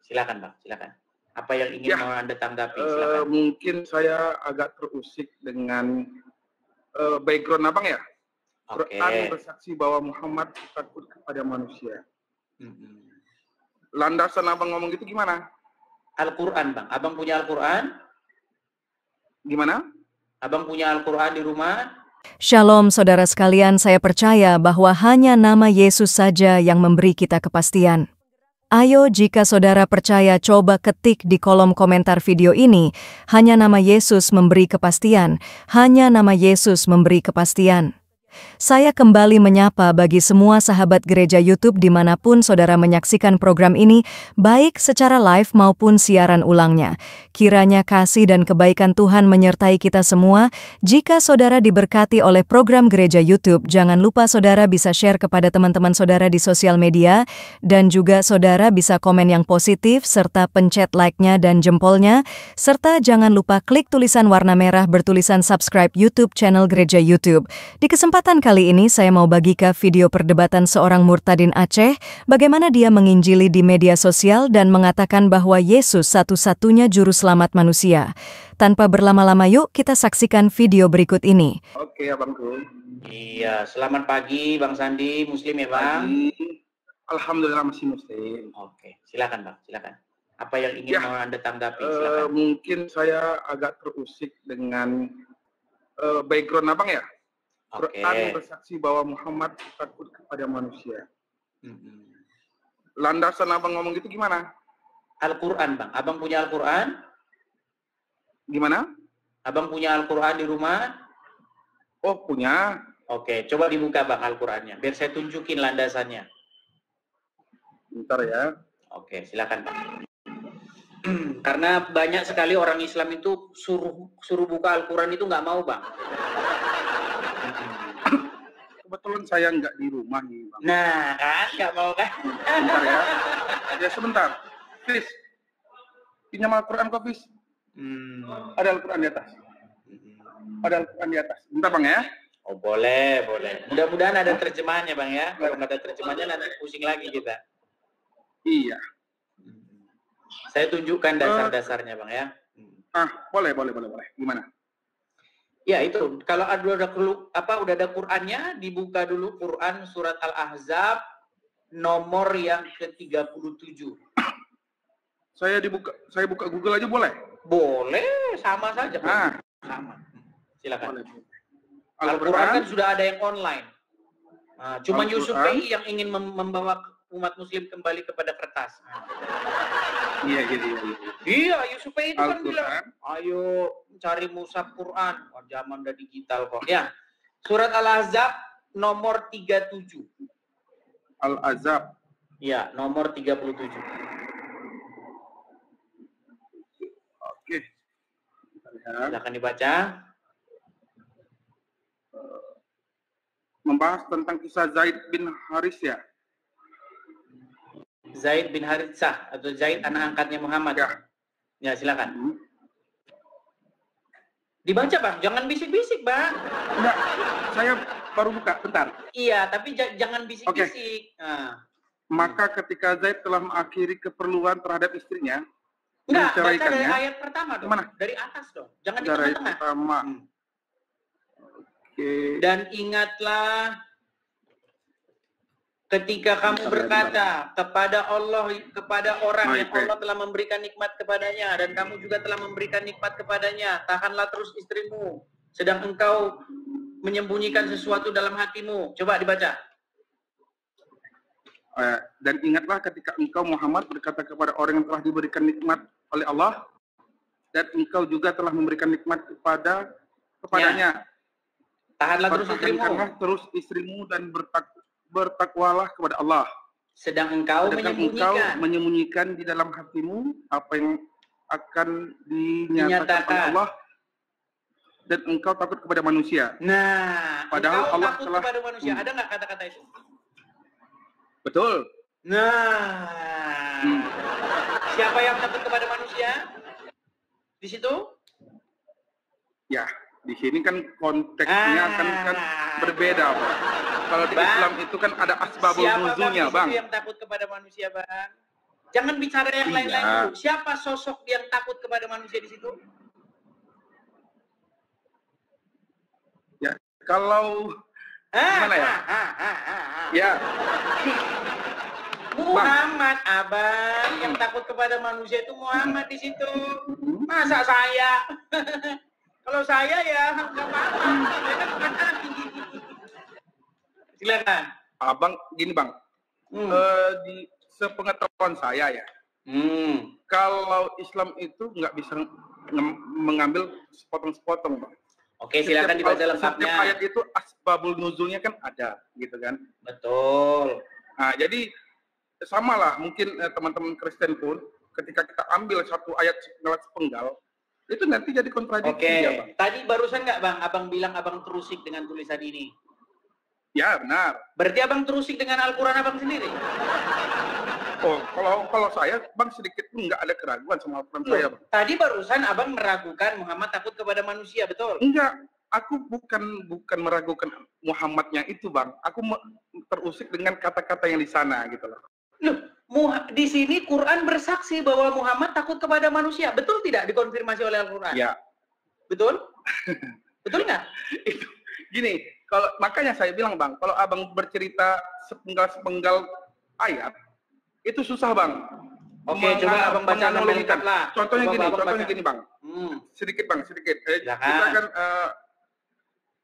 Silakan Bang, silakan. Apa yang ingin Ya, mau Anda tanggapi? Silakan. mungkin saya agak terusik dengan background Abang ya. Quran bersaksi bahwa Muhammad takut kepada manusia. Landasan Abang ngomong gitu gimana? Al-Quran Bang, Abang punya Al-Quran? Gimana? Abang punya Al-Quran di rumah? Shalom saudara sekalian, saya percaya bahwa hanya nama Yesus saja yang memberi kita kepastian. Ayo jika saudara percaya coba ketik di kolom komentar video ini, hanya nama Yesus memberi kepastian, hanya nama Yesus memberi kepastian. Saya kembali menyapa bagi semua sahabat gereja YouTube dimanapun saudara menyaksikan program ini, baik secara live maupun siaran ulangnya. Kiranya kasih dan kebaikan Tuhan menyertai kita semua. Jika saudara diberkati oleh program gereja YouTube, jangan lupa saudara bisa share kepada teman-teman saudara di sosial media, dan juga saudara bisa komen yang positif, serta pencet like-nya dan jempolnya, serta jangan lupa klik tulisan warna merah bertulisan subscribe YouTube channel gereja YouTube. Di kesempatan kali ini saya mau bagikan video perdebatan seorang murtadin Aceh, bagaimana dia menginjili di media sosial dan mengatakan bahwa Yesus satu-satunya juru selamat manusia. Tanpa berlama-lama yuk kita saksikan video berikut ini. Oke Abangku. Iya, selamat pagi Bang Sandi, Muslim ya Bang? Pagi. Alhamdulillah masih Muslim. Oke, silakan Bang, silakan. Apa yang ingin mau Anda tanggapi? Silakan. Mungkin saya agak terusik dengan background Abang ya. Quran bersaksi bahwa Muhammad takut kepada manusia. Landasan Abang ngomong gitu gimana? Al-Quran Bang, Abang punya Al-Quran? Gimana? Abang punya Al-Quran di rumah? Oh punya. Oke, coba dibuka Bang Al-Qurannya, biar saya tunjukin landasannya. Bentar ya. Oke, silakan Bang. Karena banyak sekali orang Islam itu suruh buka Al-Quran itu nggak mau Bang. Kebetulan saya nggak di rumah nih Bang. Nah kan, nggak mau kan? Bentar ya. Ya sebentar. Fis, pinjam Al-Quran kok Fis. Ada Al-Quran di atas. Ada Al-Quran di atas. Bentar Bang ya. Oh boleh, boleh. Mudah-mudahan ada terjemahannya Bang ya. Kalau nggak ada terjemahannya nanti pusing lagi kita. Iya. Saya tunjukkan dasar-dasarnya Bang ya. Boleh. Gimana? Ya itu, kalau udah ada Qur'annya, dibuka dulu Quran surat Al-Ahzab nomor yang ke-37. Saya buka Google aja boleh? Boleh, sama saja. Sama. Silakan. Al-Quran kan sudah ada yang online. Cuma Yusuf PI yang ingin membawa umat muslim kembali kepada kertas. Iya, Yusuf PI itu kan bilang, ayo cari mushaf Quran. Zaman udah digital kok. Ya, surat Al-Ahzab nomor 37. Al-Ahzab. Ya, nomor 37. Oke. Silakan dibaca. Membahas tentang kisah Zaid bin Haris ya? Zaid bin Haritsah atau Zaid anak angkatnya Muhammad. Ya, silakan. Dibaca Bang, jangan bisik-bisik Bang. Enggak, saya baru buka, bentar. Iya, tapi jangan bisik-bisik. Maka ketika Zaid telah mengakhiri keperluan terhadap istrinya, enggak, baca dari ayat pertama dong. Mana? Dari atas dong, jangan di tengah-tengah. Dari ayat pertama. Dan ingatlah ketika kamu berkata kepada Allah, kepada orang yang Allah telah memberikan nikmat kepadanya, dan kamu juga telah memberikan nikmat kepadanya, tahanlah terus istrimu, sedang engkau menyembunyikan sesuatu dalam hatimu. Coba dibaca. Dan ingatlah ketika engkau Muhammad berkata kepada orang yang telah diberikan nikmat oleh Allah, dan engkau juga telah memberikan nikmat kepadanya. Ya. Tahanlah terus istrimu dan bertakwalah kepada Allah. Sedang engkau menyembunyikan di dalam hatimu apa yang akan dinyatakan oleh Allah, dan engkau takut kepada manusia. Nah, padahal engkau Allah takut telah kepada manusia. Ada nggak kata-kata itu? Betul. Nah, siapa yang takut kepada manusia? Di situ? Ya, di sini kan konteksnya kan berbeda, Bang. Kalau di Islam itu kan ada asbabul nuzulnya, Bang. Siapa yang takut kepada manusia, Bang? Jangan bicara yang lain-lain dulu. Siapa sosok yang takut kepada manusia di situ? Ya, kalau gimana ya? Ya. Muhammad, abang, yang takut kepada manusia itu Muhammad di situ. Masa saya? Kalau saya ya nggak apa-apa. Silakan. Abang, gini bang. Di sepengetahuan saya ya. Kalau Islam itu nggak bisa mengambil sepotong-sepotong bang. Oke, silakan dibaca lengkapnya. Setiap ayat itu asbabul nuzulnya kan ada, gitu kan? Betul. Nah, jadi sama lah mungkin teman-teman Kristen pun ketika kita ambil satu ayat sepenggal itu nanti jadi kontradiksi. Oke, ya, Bang. Tadi barusan nggak bang, abang bilang abang terusik dengan tulisan ini. Ya benar. Berarti abang terusik dengan Al-Quran abang sendiri? Oh, kalau saya bang sedikit pun nggak ada keraguan sama Al-Quran saya bang. Tadi barusan abang meragukan Muhammad takut kepada manusia, betul? Enggak, aku bukan meragukan Muhammadnya itu bang. Aku terusik dengan kata-kata yang di sana gitu loh. Loh, di sini Quran bersaksi bahwa Muhammad takut kepada manusia. Betul tidak dikonfirmasi oleh Al-Quran? Ya. Betul? Betul nggak? Gini, makanya saya bilang bang, kalau abang bercerita sepenggal ayat, itu susah bang. Oke, coba abang baca sampai lengkap lah. Contohnya gini bang. Sedikit bang. Kita kan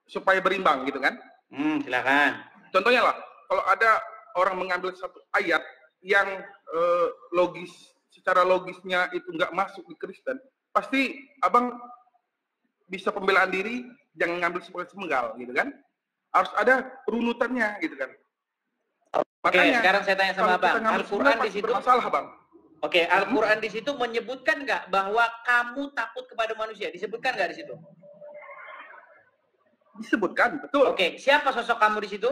supaya berimbang gitu kan? Silakan. Contohnya lah, kalau ada orang mengambil satu ayat yang secara logisnya itu nggak masuk di Kristen, pasti abang bisa pembelaan diri, jangan ngambil sepenggal gitu kan? Harus ada runutannya gitu kan? Makanya, sekarang saya tanya sama abang, Al-Quran di situ masalah bang. Oke, Al-Quran di situ menyebutkan nggak bahwa kamu takut kepada manusia? Disebutkan nggak di situ? Disebutkan, betul. Oke, siapa sosok kamu di situ?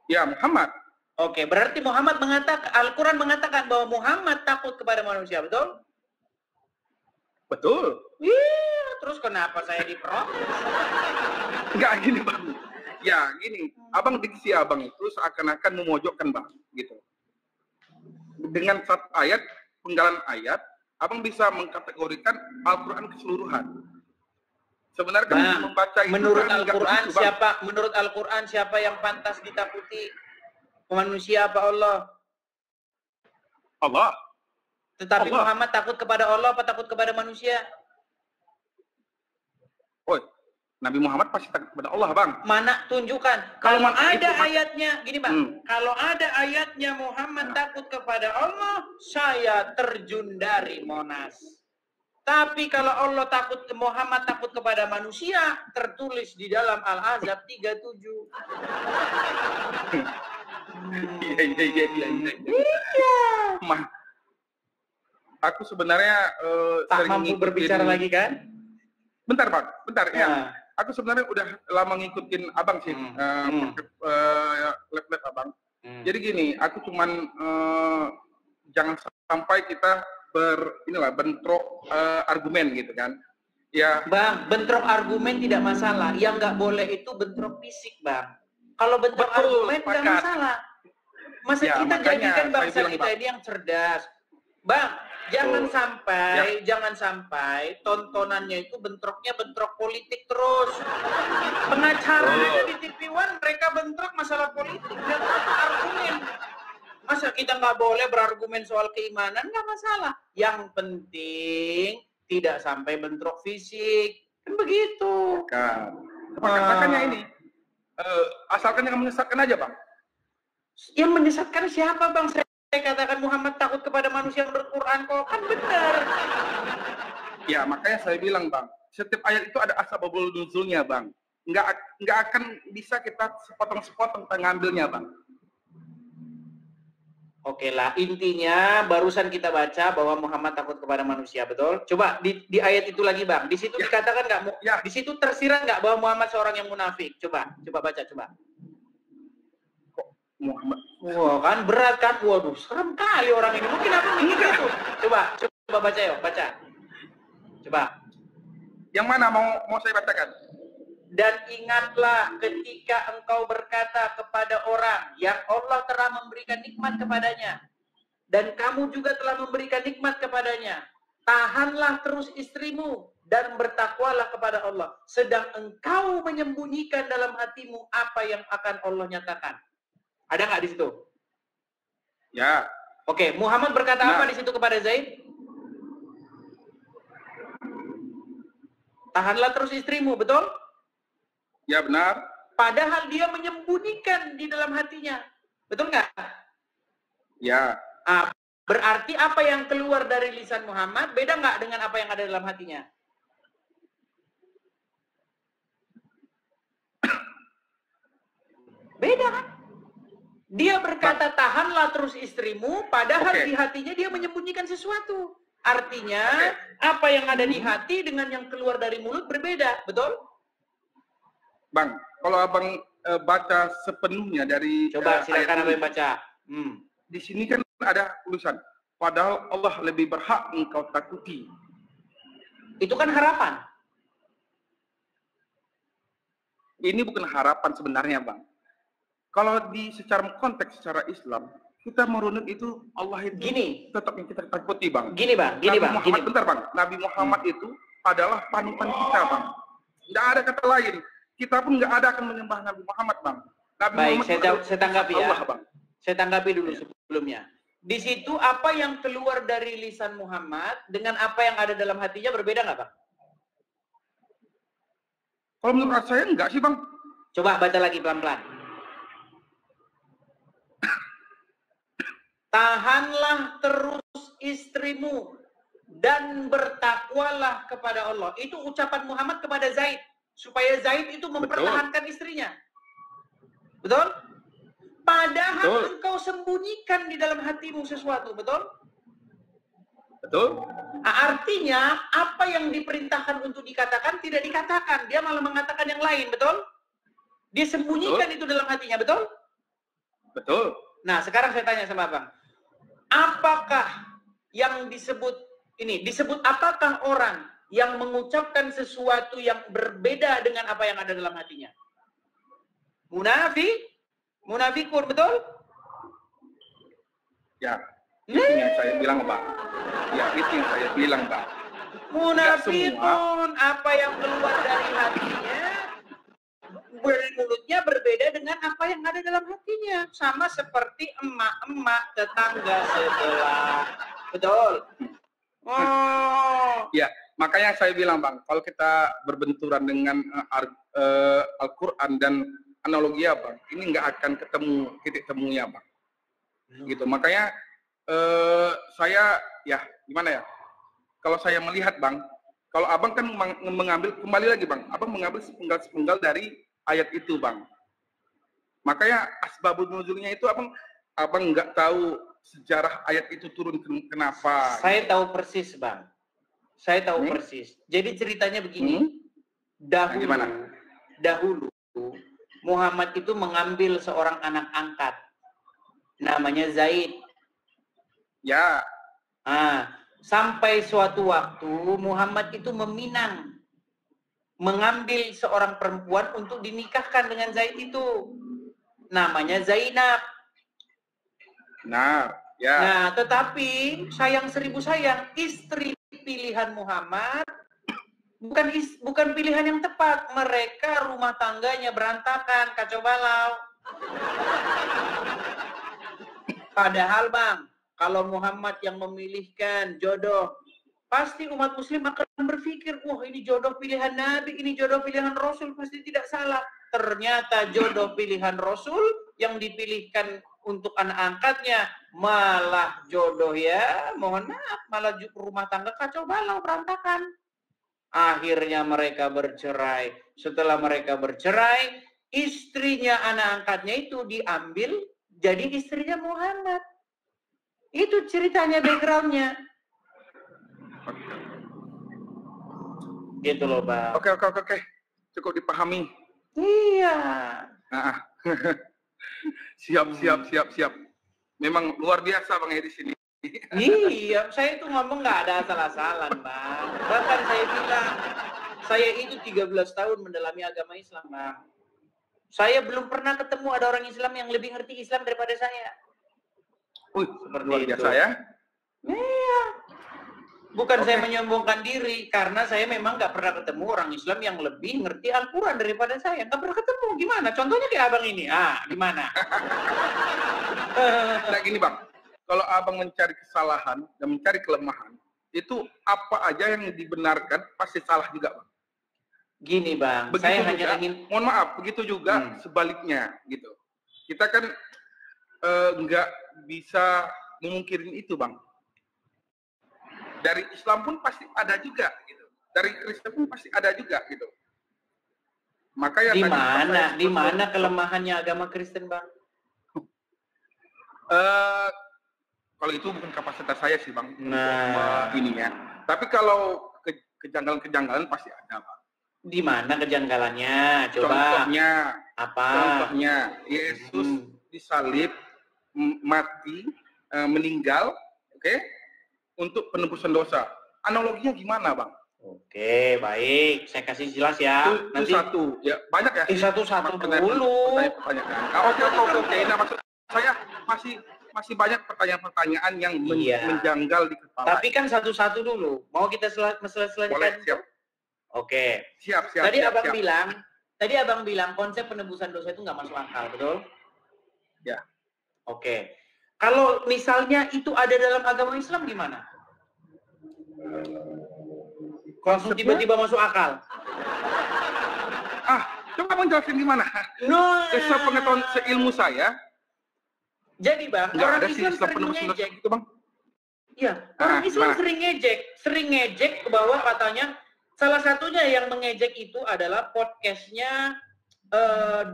Ya, Muhammad. Oke, berarti Al-Quran mengatakan bahwa Muhammad takut kepada manusia, betul? Betul. Terus kenapa saya diprotes? Enggak gini bang. Ya gini, abang diksi abang itu seakan-akan memojokkan bang, gitu. Dengan satu ayat, penggalan ayat, abang bisa mengkategorikan Al-Quran keseluruhan. Sebenarnya kan membaca itu menurut Al-Quran menurut Al-Quran siapa yang pantas ditakuti? Manusia apa Allah? Allah. Tetapi Allah. Muhammad takut kepada Allah apa takut kepada manusia? Oh, Nabi Muhammad pasti takut kepada Allah, bang. Mana tunjukkan? Kalau ada ayatnya, gini bang, kalau ada ayatnya Muhammad takut kepada Allah, saya terjun dari Monas. Tapi kalau Allah Muhammad takut kepada manusia, tertulis di dalam Al-Ahzab 37. Iya. Aku sebenarnya tak mampu berbicara lagi kan? Bentar bang, ya. Aku sebenarnya udah lama ngikutin abang sih, lab abang. Jadi gini, aku cuman jangan sampai kita bentrok argumen gitu kan. Ya. Bang, bentrok argumen tidak masalah. Yang nggak boleh itu bentrok fisik, bang. Kalau bentrok argumen tidak masalah. Masa ya, kita jadikan bangsa kita ini yang cerdas. Bang, jangan sampai tontonannya itu bentroknya bentrok politik terus. Pengacara aja di TV One mereka bentrok masalah politik dan argumen. Masa kita nggak boleh berargumen soal keimanan? Nggak masalah. Yang penting tidak sampai bentrok fisik. Kan begitu. Makanya ini asalkan yang menyesatkan aja bang. Yang menyesatkan siapa bang? Saya katakan Muhammad takut kepada manusia menurut Quran kok. Kan benar. Ya makanya saya bilang bang, setiap ayat itu ada asbabul nuzulnya bang. Nggak akan bisa kita sepotong-sepotong ngambilnya bang. Oke lah, intinya barusan kita baca bahwa Muhammad takut kepada manusia, betul? Coba di ayat itu lagi bang. Di situ dikatakan nggak? Di situ tersirat nggak bahwa Muhammad seorang yang munafik? Coba baca coba. Muhammad. Wah kan berat kan? Waduh, serem kali orang ini. Mungkin apa mikir itu? Coba baca yuk, baca. Coba. Yang mana mau saya bacakan? Dan ingatlah ketika engkau berkata kepada orang yang Allah telah memberikan nikmat kepadanya, dan kamu juga telah memberikan nikmat kepadanya, tahanlah terus istrimu dan bertakwalah kepada Allah, sedang engkau menyembunyikan dalam hatimu apa yang akan Allah nyatakan. Ada nggak di situ? Ya. Oke, Muhammad berkata apa di situ kepada Zaid? Tahanlah terus istrimu, betul? Ya, benar. Padahal dia menyembunyikan di dalam hatinya. Betul nggak? Ya. Berarti apa yang keluar dari lisan Muhammad beda nggak dengan apa yang ada dalam hatinya? Beda kan? Dia berkata tahanlah terus istrimu, padahal di hatinya dia menyembunyikan sesuatu. Artinya apa yang ada di hati dengan yang keluar dari mulut berbeda, betul? Bang, kalau abang baca sepenuhnya dari coba silakan abang baca. Di sini kan ada tulisan, padahal Allah lebih berhak engkau takuti. Itu kan harapan. Ini bukan harapan sebenarnya, Bang. Kalau di secara konteks secara Islam, kita merunut itu Allah itu tetap yang kita takuti, Bang. Gini, Bang. Bentar, Bang. Nabi Muhammad itu adalah panutan kita, Bang. Tidak ada kata lain. Kita pun nggak ada akan menyembah Nabi Muhammad, Bang. Nabi Muhammad saya tanggapi ya. Allah, Bang. Saya tanggapi dulu sebelumnya. Di situ apa yang keluar dari lisan Muhammad dengan apa yang ada dalam hatinya berbeda nggak, Bang? Kalau menurut saya enggak sih, Bang. Coba baca lagi pelan-pelan. Tahanlah terus istrimu dan bertakwalah kepada Allah. Itu ucapan Muhammad kepada Zaid. Supaya Zaid itu mempertahankan istrinya. Betul? Padahal engkau sembunyikan di dalam hatimu sesuatu. Betul? Betul. Artinya, apa yang diperintahkan untuk dikatakan tidak dikatakan. Dia malah mengatakan yang lain. Betul? Dia sembunyikan itu dalam hatinya. Betul? Betul. Nah, sekarang saya tanya sama Abang. Apakah yang disebut ini? Disebut apakah orang yang mengucapkan sesuatu yang berbeda dengan apa yang ada dalam hatinya? Munafik? Munafikun, betul? Ya, itu yang saya bilang, Bang. Ya, itu yang saya bilang, Bang. Munafikun, apa yang keluar dari hatinya mulutnya berbeda dengan apa yang ada dalam hatinya. Sama seperti emak-emak tetangga sebelah. Betul? Ya, makanya saya bilang, Bang, kalau kita berbenturan dengan Al-Quran dan analogi, Bang, ini nggak akan ketemu titik temunya, Bang. Gitu. Makanya saya, ya, gimana ya? Kalau saya melihat, Bang, kalau Abang kan mengambil, kembali lagi, Bang, Abang mengambil sepenggal dari ayat itu, Bang. Makanya asbabun nuzulnya itu Abang nggak tahu sejarah ayat itu turun kenapa. Saya tahu persis, Bang. Saya tahu persis. Jadi ceritanya begini. Dahulu Muhammad itu mengambil seorang anak angkat. Namanya Zaid. Ya. Sampai suatu waktu Muhammad itu meminang, mengambil seorang perempuan untuk dinikahkan dengan Zaid itu. Namanya Zainab. Nah, ya. Nah, tetapi sayang seribu sayang, istri pilihan Muhammad bukan pilihan yang tepat. Mereka rumah tangganya berantakan, kacau balau. Padahal, Bang, kalau Muhammad yang memilihkan jodoh, pasti umat muslim akan berpikir, wah ini jodoh pilihan Nabi, ini jodoh pilihan Rasul, pasti tidak salah. Ternyata jodoh pilihan Rasul yang dipilihkan untuk anak angkatnya malah jodoh, ya mohon maaf, malah rumah tangga kacau balau, berantakan. Akhirnya mereka bercerai. Setelah mereka bercerai, istrinya anak angkatnya itu diambil jadi istrinya Muhammad. Itu ceritanya, backgroundnya. Gitu loh, Bang. Oke. Cukup dipahami. Iya. Siap. Memang luar biasa, Bang, di sini. Iya, saya itu ngomong nggak ada asal-asalan, Bang. Bahkan saya bilang, Saya itu 13 tahun mendalami agama Islam, Bang. Saya belum pernah ketemu ada orang Islam yang lebih ngerti Islam daripada saya. Seperti luar biasa ya. Iya. Bukan saya menyombongkan diri, karena saya memang nggak pernah ketemu orang Islam yang lebih ngerti Al-Quran daripada saya. Nggak pernah ketemu. Gimana? Contohnya kayak abang ini. Gimana? Nah gini Bang, kalau abang mencari kesalahan dan mencari kelemahan, itu apa aja yang dibenarkan pasti salah juga Bang. Gini Bang, begitu saya juga, hanya ingin... Mohon maaf, begitu juga sebaliknya gitu. Kita kan nggak bisa memungkirin itu Bang. Dari Islam pun pasti ada juga gitu. Dari Kristen pun pasti ada juga gitu. Maka yang di mana kelemahannya agama Kristen, Bang? Kalau itu bukan kapasitas saya sih, Bang. Nah, ini ya. Tapi kalau kejanggalan-kejanggalan pasti ada, Bang. Di mana kejanggalannya? Coba. Contohnya apa? Contohnya Yesus disalib, mati, meninggal, untuk penebusan dosa. Analoginya gimana, Bang? Oke, baik. Saya kasih jelas ya. Nanti satu, ya banyak ya. Satu-satu dulu. Oke. Nah, maksud saya masih banyak pertanyaan-pertanyaan yang menjanggal di kepala. Tapi kan satu-satu dulu. Mau kita selesaikan? Boleh, siap. Oke. Siap. Tadi abang bilang konsep penebusan dosa itu nggak masuk akal, betul? Ya. Oke. Kalau misalnya itu ada dalam agama Islam gimana? Langsung tiba-tiba masuk akal. Coba Bang jelasin gimana? Sepengetahuan seilmu saya. Jadi Bang, orang Islam sering ngejek itu Bang. Iya, orang Islam sering ngejek ke bawah katanya. Salah satunya yang mengejek itu adalah podcastnya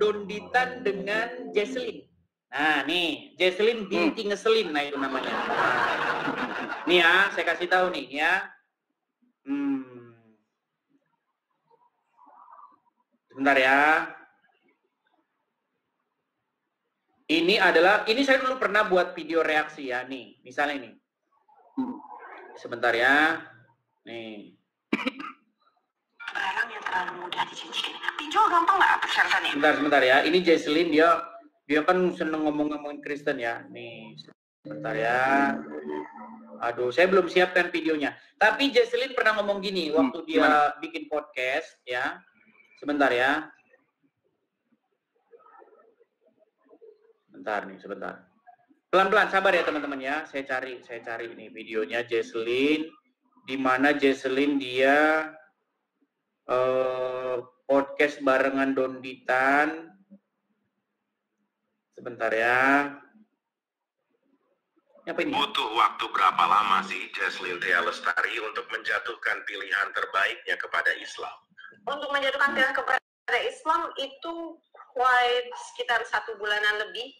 Donditan dengan Jesslyn. Nah nih, Jesslyn binti ngeselin, nah itu namanya. Nih ya, saya kasih tahu nih ya. Sebentar ya. Ini saya dulu pernah buat video reaksi ya, nih, misalnya ini. Sebentar ya. Nih. Barang yang terlalu mudah dicincin. Pinjol gampang nggak persyaratannya? Sebentar ya. Ini Jesslyn, dia kan seneng ngomongin Kristen ya. Nih, sebentar ya. Aduh, saya belum siapkan videonya. Tapi Jesslyn pernah ngomong gini waktu dia bikin podcast ya. Sebentar ya. Sebentar. Pelan-pelan, sabar ya teman-teman ya. Saya cari ini videonya Jesslyn, di mana Jesslyn dia podcast barengan Donditan. Sebentar ya. Apa ini? Butuh waktu berapa lama sih Jesslyn Thea Lestari untuk menjatuhkan pilihan terbaiknya kepada Islam? Untuk menjatuhkan pilihan kepada Islam itu sekitar 1 bulanan lebih,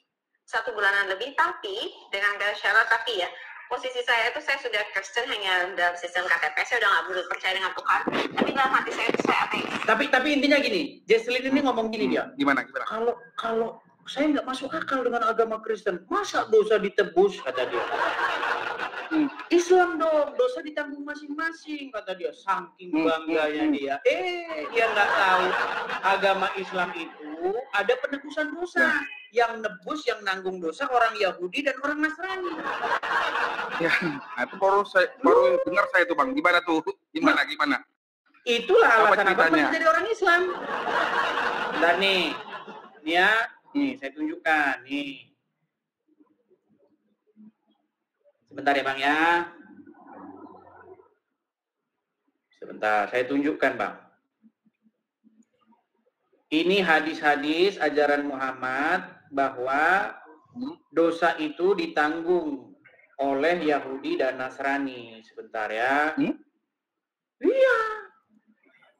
tapi dengan syarat ya. Posisi saya itu saya sudah Kristen hanya dalam sistem KTP, saya udah nggak begitu percaya dengan Tuhan. Tapi dalam hati saya itu saya ateis. Tapi intinya gini, Jesslyn ini ngomong gini dia. Gimana? Kalau saya nggak masuk akal dengan agama Kristen, masa dosa ditebus, kata dia. Islam dong, dosa ditanggung masing-masing, kata dia. Saking bangganya dia. Dia nggak tahu agama Islam itu ada penebusan dosa. Yang nebus, yang nanggung dosa orang Yahudi dan orang Nasrani. Ya, itu baru dengar saya tuh Bang. Gimana tuh? Gimana? Itulah alasan apa menjadi orang Islam. Dan nih ya, saya tunjukkan nih. Sebentar ya Bang ya. Sebentar, saya tunjukkan Bang. Ini hadis-hadis ajaran Muhammad bahwa dosa itu ditanggung oleh Yahudi dan Nasrani. Sebentar ya. Iya.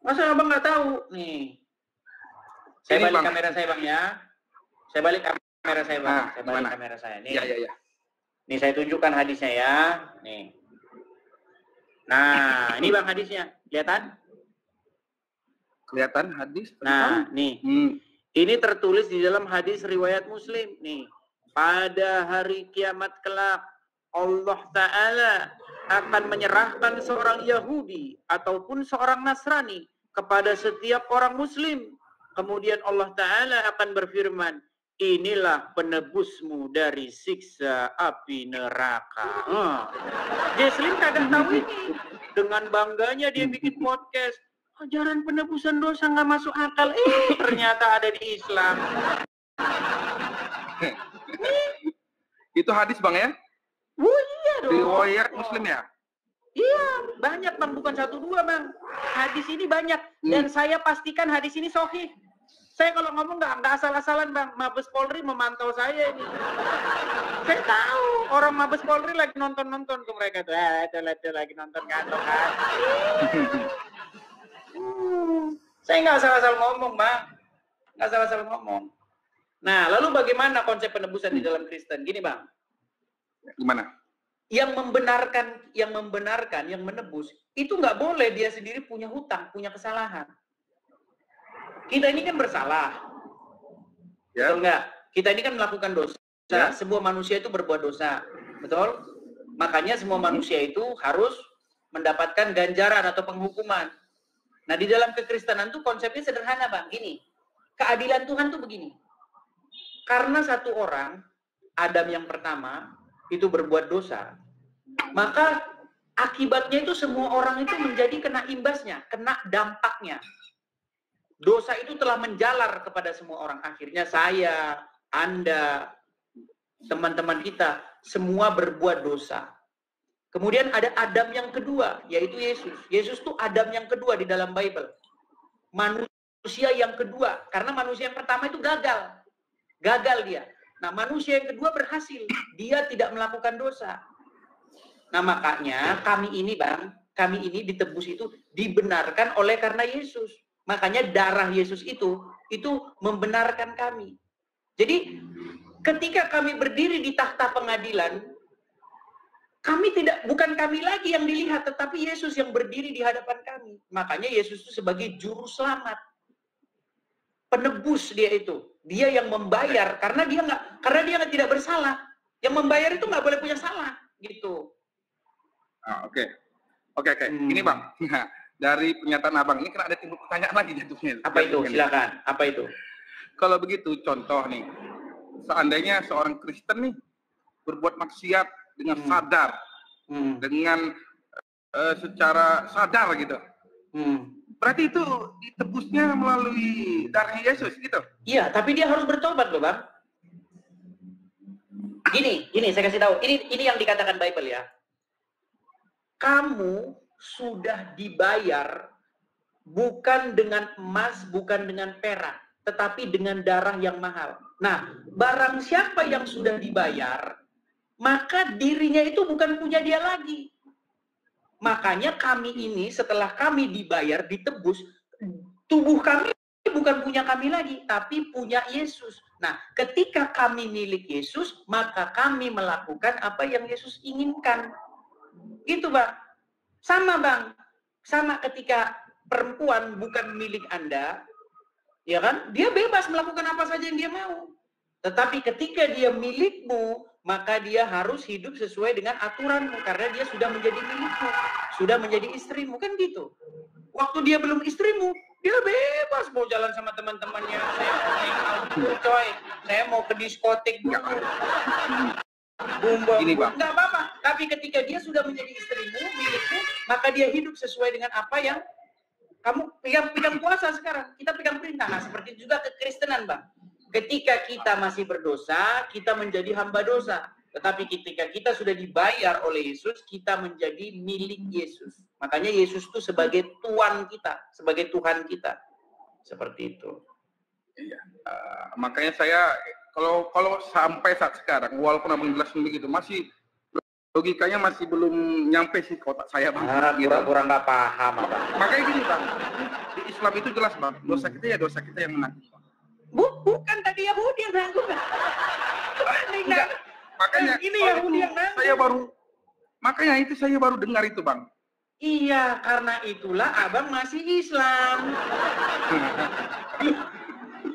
Masa Abang nggak tahu? Nih. Saya balik kamera saya Bang ya. Saya balik kamera saya Bang. Saya balik kamera saya. Nih. Iya. Nih saya tunjukkan hadisnya ya. Nih. Nah, ini Bang hadisnya. Kelihatan hadis? Nah, nih. Ini tertulis di dalam hadis riwayat Muslim nih. Pada hari kiamat kelak Allah Ta'ala akan menyerahkan seorang Yahudi ataupun seorang Nasrani kepada setiap orang muslim. Kemudian Allah Ta'ala akan berfirman, inilah penebusmu dari siksa api neraka. Jesslyn kagak tahu ini. Dengan bangganya dia bikin podcast. Ajaran penebusan dosa nggak masuk akal. Ternyata ada di Islam. Itu hadis Bang ya? Oh iya dong. Riwayat Muslim ya? Iya, banyak Bang, bukan 1 2 Bang. Hadis ini banyak dan saya pastikan hadis ini sahih. Saya kalau ngomong nggak asal-asalan Bang. Mabes Polri memantau saya ini. Saya tahu orang Mabes Polri lagi nonton ke mereka tuh. Itu lagi nonton kantor kan. Saya nggak asal-asal ngomong Bang. Nggak asal-asal ngomong. Nah, lalu bagaimana konsep penebusan di dalam Kristen? Gini Bang. Gimana? Yang membenarkan, yang menebus, itu nggak boleh dia sendiri punya hutang, punya kesalahan. Kita ini kan bersalah. Ya. Betul nggak? Kita ini kan melakukan dosa. Ya. Sebuah manusia itu berbuat dosa. Betul? Makanya semua manusia itu harus mendapatkan ganjaran atau penghukuman. Nah, di dalam kekristenan tuh konsepnya sederhana Bang. Gini, keadilan Tuhan tuh begini. Karena satu orang, Adam yang pertama, itu berbuat dosa, maka akibatnya itu semua orang itu menjadi kena imbasnya, kena dampaknya. Dosa itu telah menjalar kepada semua orang. Akhirnya saya, Anda, teman-teman kita, semua berbuat dosa. Kemudian ada Adam yang kedua, yaitu Yesus. Yesus itu Adam yang kedua di dalam Bible. Manusia yang kedua, karena manusia yang pertama itu gagal. Gagal dia. Nah, manusia yang kedua berhasil. Dia tidak melakukan dosa. Nah, makanya kami ini Bang, kami ini ditebus itu dibenarkan oleh karena Yesus. Makanya darah Yesus itu membenarkan kami. Jadi, ketika kami berdiri di takhta pengadilan, bukan kami lagi yang dilihat, tetapi Yesus yang berdiri di hadapan kami. Makanya Yesus itu sebagai juru selamat. Penebus dia itu. Dia yang membayar karena dia tidak bersalah. Yang membayar itu nggak boleh punya salah, gitu. Oke. Ini Bang, dari pernyataan Abang ini kan ada timbul pertanyaan lagi jatuhnya. Apa itu? Silakan. Apa itu? Kalau begitu, contoh nih, seandainya seorang Kristen nih berbuat maksiat dengan sadar, dengan secara sadar gitu. Berarti itu ditebusnya melalui darah Yesus gitu? Iya, tapi dia harus bertobat loh Bang. Gini, saya kasih tahu. Ini yang dikatakan Bible ya. Kamu sudah dibayar bukan dengan emas, bukan dengan perak, tetapi dengan darah yang mahal. Nah, barang siapa yang sudah dibayar, maka dirinya itu bukan punya dia lagi. Makanya kami ini setelah kami dibayar, ditebus, tubuh kami bukan punya kami lagi, tapi punya Yesus. Nah, ketika kami milik Yesus, maka kami melakukan apa yang Yesus inginkan. Gitu Bang. Sama Bang. Sama ketika perempuan bukan milik Anda, ya kan? Dia bebas melakukan apa saja yang dia mau. Tetapi ketika dia milikmu, maka dia harus hidup sesuai dengan aturanmu karena dia sudah menjadi milikmu, sudah menjadi istrimu, kan gitu. Waktu dia belum istrimu, dia bebas mau jalan sama teman-temannya. Saya mau main outdoor, coy. Saya mau ke diskotik dulu. Ini Bang. Enggak apa-apa. Tapi ketika dia sudah menjadi istrimu, milikmu, maka dia hidup sesuai dengan apa yang kamu pegang kuasa sekarang. Kita pegang perintah. Nah, seperti juga kekristenan, Bang. Ketika kita masih berdosa, kita menjadi hamba dosa. Tetapi ketika kita sudah dibayar oleh Yesus, kita menjadi milik Yesus. Makanya Yesus itu sebagai Tuhan kita, sebagai Tuhan kita. Seperti itu. Iya. Makanya saya kalau sampai saat sekarang, walaupun abang jelasin begitu, masih logikanya masih belum nyampe sih ke otak saya, Bang. Kurang nggak paham, Bang. Makanya gini, Bang. Di Islam itu jelas, Bang. Dosa kita ya dosa kita yang menanggung. Bukan tadi Yahudi yang nanggung. Enggak. Makanya ini Yahudi yang nanggung. Makanya itu saya baru dengar itu, Bang. Iya, karena itulah abang masih Islam.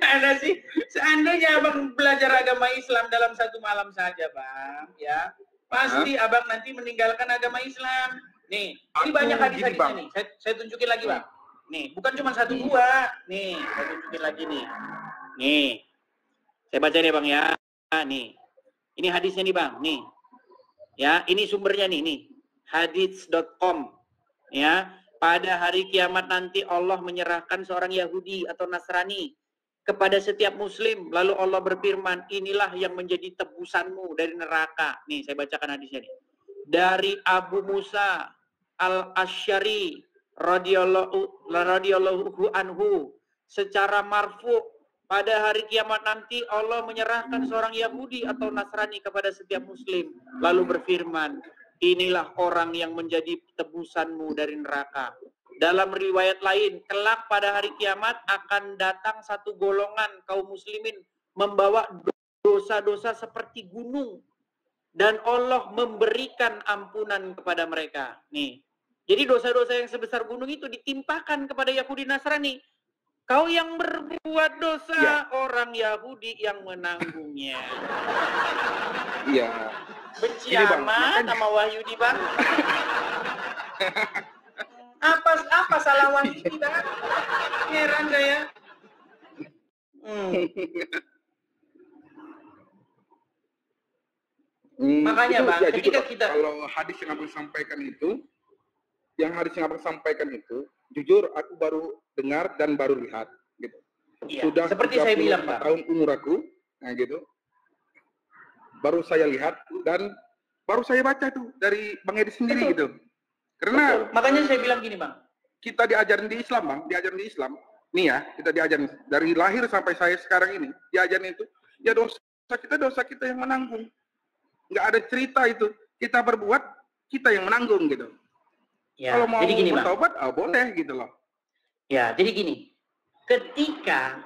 Ada sih, seandainya abang belajar agama Islam dalam satu malam saja, Bang, ya pasti abang nanti meninggalkan agama Islam. Nih, ini banyak hadis-hadisnya nih. Saya tunjukin lagi, Bang. Nih, bukan cuma 1 2. Nih, saya tunjukin lagi nih. Nih. Saya baca nih Bang ya. Nih. Ini hadisnya nih Bang, nih. Ya, ini sumbernya nih. Hadits.com. Ya, pada hari kiamat nanti Allah menyerahkan seorang Yahudi atau Nasrani kepada setiap muslim, lalu Allah berfirman, inilah yang menjadi tebusanmu dari neraka. Nih, saya bacakan hadisnya nih. Dari Abu Musa Al-Asy'ari radhiyallahu anhu secara marfu, pada hari kiamat nanti Allah menyerahkan seorang Yahudi atau Nasrani kepada setiap muslim, lalu berfirman, inilah orang yang menjadi tebusanmu dari neraka. Dalam riwayat lain, kelak pada hari kiamat akan datang satu golongan kaum muslimin membawa dosa-dosa seperti gunung, dan Allah memberikan ampunan kepada mereka. Nih, jadi dosa-dosa yang sebesar gunung itu ditimpakan kepada Yahudi Nasrani. Kau yang berbuat dosa, orang Yahudi yang menanggungnya. Iya. Benci amat sama Wahyudi Bang. Apa salah Wahyudi Bang? Heran saya. Makanya itu, Bang, ya, ketika jujur, kita kalau hadis yang abang sampaikan itu, jujur aku baru dengar dan baru lihat, gitu. Iya, Sudah seperti saya bilang Bang. tahun umur aku, nah gitu. Baru saya lihat dan baru saya baca tuh dari Bang Edi sendiri. Betul. Gitu. Karena betul. Makanya saya bilang gini Bang. Kita diajarin di Islam Bang, nih ya, kita diajarin dari lahir sampai saya sekarang ini, diajarin itu, ya dosa kita yang menanggung. Nggak ada cerita itu, kita berbuat, kita yang menanggung gitu. Ya, kalau mau bertobat, boleh gitu loh. Ya, jadi gini, ketika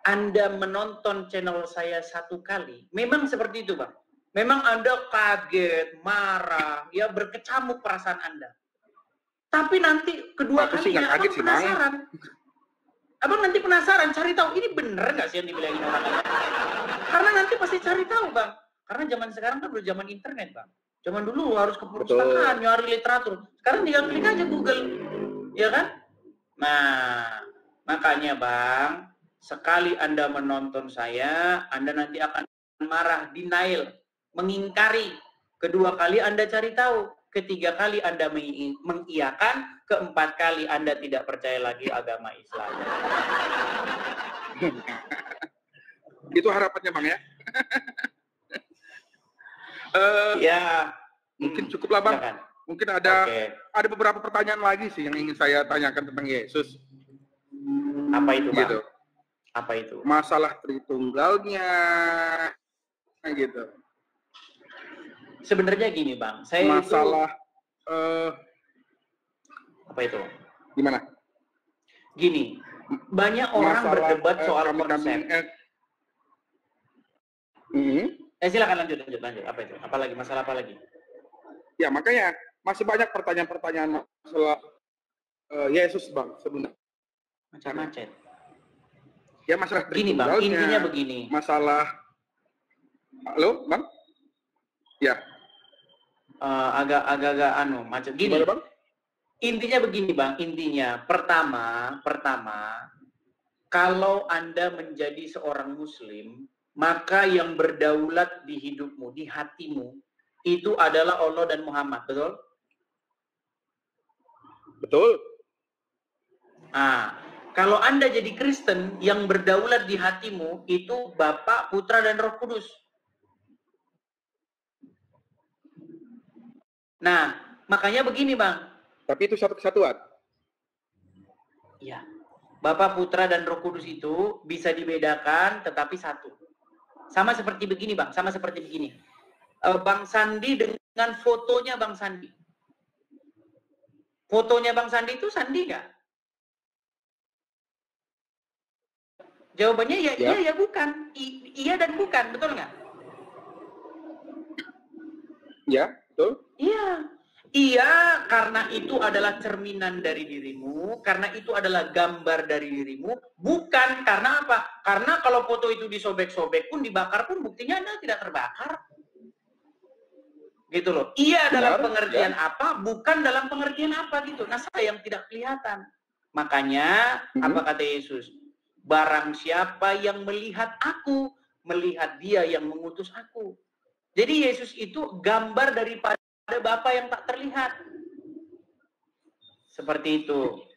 Anda menonton channel saya 1 kali, memang seperti itu Bang. Memang Anda kaget, marah, ya berkecamuk perasaan Anda. Tapi nanti kedua kalinya Abang penasaran. Abang nanti penasaran, cari tahu ini bener nggak sih yang dibilangin orang. Karena nanti pasti cari tahu Bang. Karena zaman sekarang kan udah zaman internet Bang. Zaman dulu harus ke perpustakaan, nyari literatur. Sekarang tinggal klik aja Google, ya kan? Nah, makanya Bang, sekali Anda menonton saya, Anda nanti akan marah, denial, mengingkari. Kedua kali Anda cari tahu. Ketiga kali Anda mengiyakan. Keempat kali Anda tidak percaya lagi agama Islam. Itu harapannya Bang ya? Ya. Mungkin cukuplah Bang. Silakan. Mungkin ada beberapa pertanyaan lagi sih yang ingin saya tanyakan tentang Yesus. Apa itu Bang? Gitu. Apa itu? Masalah Tritunggalnya, gitu. Sebenarnya gini Bang, saya masalah apa itu? Gimana? Gini, banyak orang berdebat soal konsep. Silakan lanjut. Apa itu? Apalagi masalah apa lagi? Ya makanya masih banyak pertanyaan-pertanyaan masalah Yesus Bang sebenarnya. Macam-macam. Ya masalah gini Bang, intinya begini. Masalah, halo Bang? Ya. Agak-agak macam gini. Gimana, Bang? Intinya begini Bang, pertama kalau Anda menjadi seorang muslim, maka yang berdaulat di hidupmu, di hatimu, itu adalah Allah dan Muhammad, betul? Betul. Kalau Anda jadi Kristen, yang berdaulat di hatimu itu Bapa, Putra, dan Roh Kudus. Nah, makanya begini Bang. Tapi itu satu kesatuan. Iya. Bapa, Putra, dan Roh Kudus itu bisa dibedakan tetapi satu. Sama seperti begini Bang, sama seperti begini. Bang Sandi dengan fotonya Bang Sandi. Fotonya Bang Sandi itu Sandi nggak? Jawabannya ya, iya ya bukan. Iya dan bukan, betul nggak? Ya, betul. Iya. Iya, karena itu adalah cerminan dari dirimu, karena itu adalah gambar dari dirimu, bukan karena apa? Karena kalau foto itu disobek-sobek pun, dibakar pun, buktinya Anda tidak terbakar. Gitu loh. Iya dalam pengertian apa, bukan dalam pengertian apa gitu. Nah, saya yang tidak kelihatan. Makanya apa kata Yesus? Barang siapa yang melihat aku, melihat dia yang mengutus aku. Jadi Yesus itu gambar daripada Bapa yang tak terlihat. Seperti itu.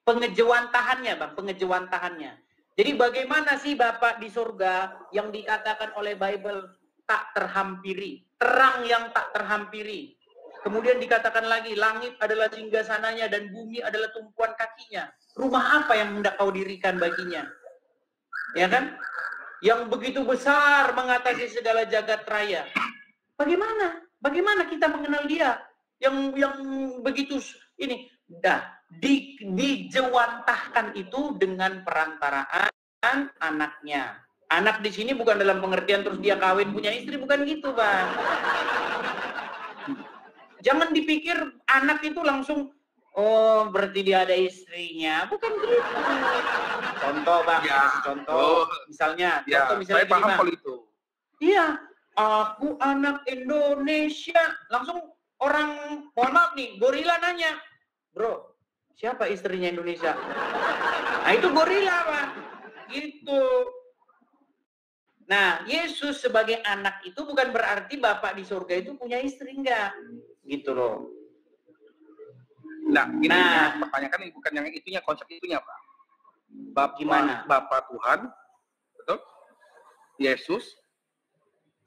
Pengejawantahannya, Bang, pengejawantahannya. Jadi bagaimana sih Bapa di surga yang dikatakan oleh Bible tak terhampiri, terang yang tak terhampiri. Kemudian dikatakan lagi, langit adalah singgasananya dan bumi adalah tumpuan kakinya. Rumah apa yang hendak kau dirikan baginya? Ya kan? Yang begitu besar mengatasi segala jagat raya. Bagaimana? Bagaimana kita mengenal dia? Yang begitu ini. Dijewantahkan itu dengan perantaraan anaknya. Anak di sini bukan dalam pengertian terus dia kawin punya istri, bukan gitu, Bang. Jangan dipikir anak itu langsung, oh berarti dia ada istrinya. Bukan gitu. Contoh, Bang. Ya. Contoh. Misalnya. Ya, Contoh misalnya saya paham kalau itu. Iya. Aku anak Indonesia. Langsung orang, mohon maaf nih, gorila nanya. Bro, siapa istrinya Indonesia? Nah itu gorila, Pak. Gitu. Nah, Yesus sebagai anak itu bukan berarti Bapak di surga itu punya istri, enggak. Gitu loh. Nah, gini, pertanyaan kan bukan yang itunya, konsep itunya, Pak. Gimana? Bapak Tuhan, betul? Yesus,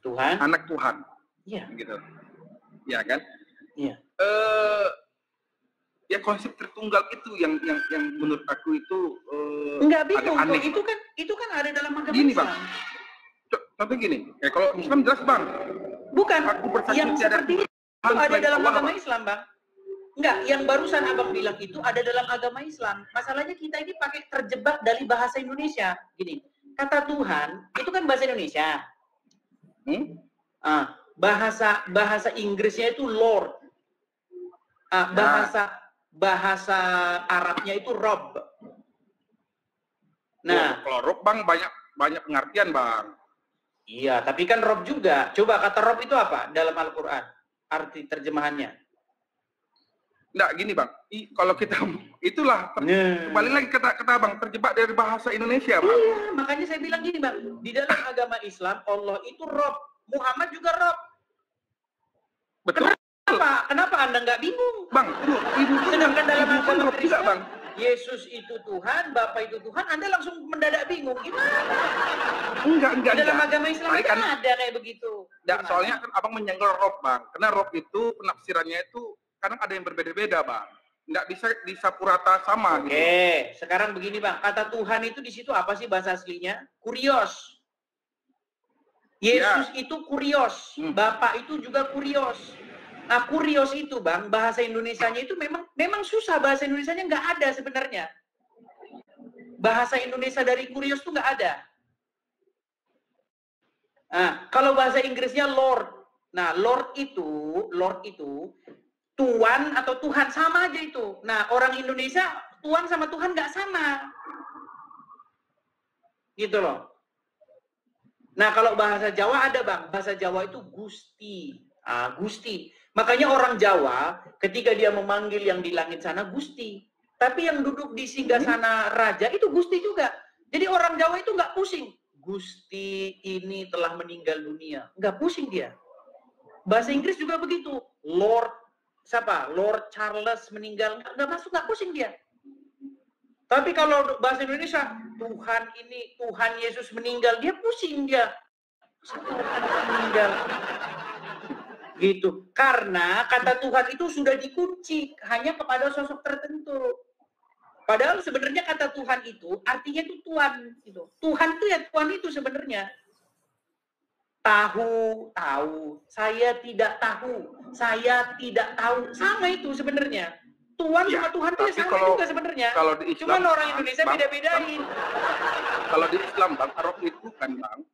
Tuhan. anak Tuhan. Iya. Gitu. Ya kan? Iya. Ya konsep tertunggal itu yang menurut aku itu enggak bingung. aneh. Itu kan ada dalam agama Gini, Islam. Bang. Contoh gini, kalau Islam jelas, Bang. Bukan. Aku bersaksi Yang tiada seperti itu Tuhan ada selain dalam Allah, agama Bang. Islam, Bang. Enggak, yang barusan Abang bilang itu ada dalam agama Islam. Masalahnya kita ini pakai terjebak dari bahasa Indonesia. Gini, kata Tuhan itu kan bahasa Indonesia. Bahasa Inggrisnya itu Lord. Bahasa Arabnya itu Rob. Nah, kalau Rob, Bang, banyak pengertian, Bang. Iya, tapi kan Rob juga. Coba kata Rob itu apa dalam Al-Quran? Arti terjemahannya. Enggak, gini, Bang. Kalau kita itulah kembali lagi kata Bang, terjebak dari bahasa Indonesia, Bang. Iya, makanya saya bilang gini, Bang. Di dalam agama Islam Allah itu Rob, Muhammad juga Rob. Betul. Kenapa Anda nggak bingung? Bang, ibu Sedangkan dalam agama Rob juga, Bang. Yesus itu Tuhan, Bapa itu Tuhan, Anda langsung mendadak bingung. Gimana? Enggak. Dalam agama Islam kan ada kayak begitu. Enggak, soalnya kan Abang menyenggol Rob, Bang. Karena Rob itu penafsirannya itu kadang ada yang berbeda-beda, Bang. Enggak bisa disapurata sama. Oke, gitu. Sekarang begini, Bang. Kata Tuhan itu di situ apa sih bahasa aslinya? Kurios. Yesus itu kurios. Bapa itu juga kurios. Nah, kurios itu, Bang, bahasa Indonesianya itu memang susah. Bahasa Indonesianya nggak ada sebenarnya. Bahasa Indonesia dari kurios itu nggak ada. Nah, kalau bahasa Inggrisnya Lord. Nah, Lord itu Tuan atau Tuhan sama aja itu. Nah, orang Indonesia Tuan sama Tuhan nggak sama. Gitu loh. Nah, kalau bahasa Jawa ada, Bang. Bahasa Jawa itu Gusti. Gusti. Makanya orang Jawa ketika dia memanggil yang di langit sana Gusti. Tapi yang duduk di singgasana raja itu Gusti juga. Jadi orang Jawa itu nggak pusing. Gusti ini telah meninggal dunia. Nggak pusing dia. Bahasa Inggris juga begitu. Lord Charles meninggal. Nggak pusing dia. Tapi kalau bahasa Indonesia, Tuhan Yesus meninggal, dia pusing dia. Meninggal. Gitu. Karena kata Tuhan itu sudah dikunci hanya kepada sosok tertentu. Padahal sebenarnya kata Tuhan itu artinya itu Tuhan gitu. Tuhan itu ya Tuhan itu sebenarnya. Tahu, saya tidak tahu, sama itu sebenarnya. Tuhan sama Tuhan itu sama juga sebenarnya. Kalau di Islam, cuman orang Indonesia beda-bedain. Kalau di Islam, Bang, Rob itu kan, Bang,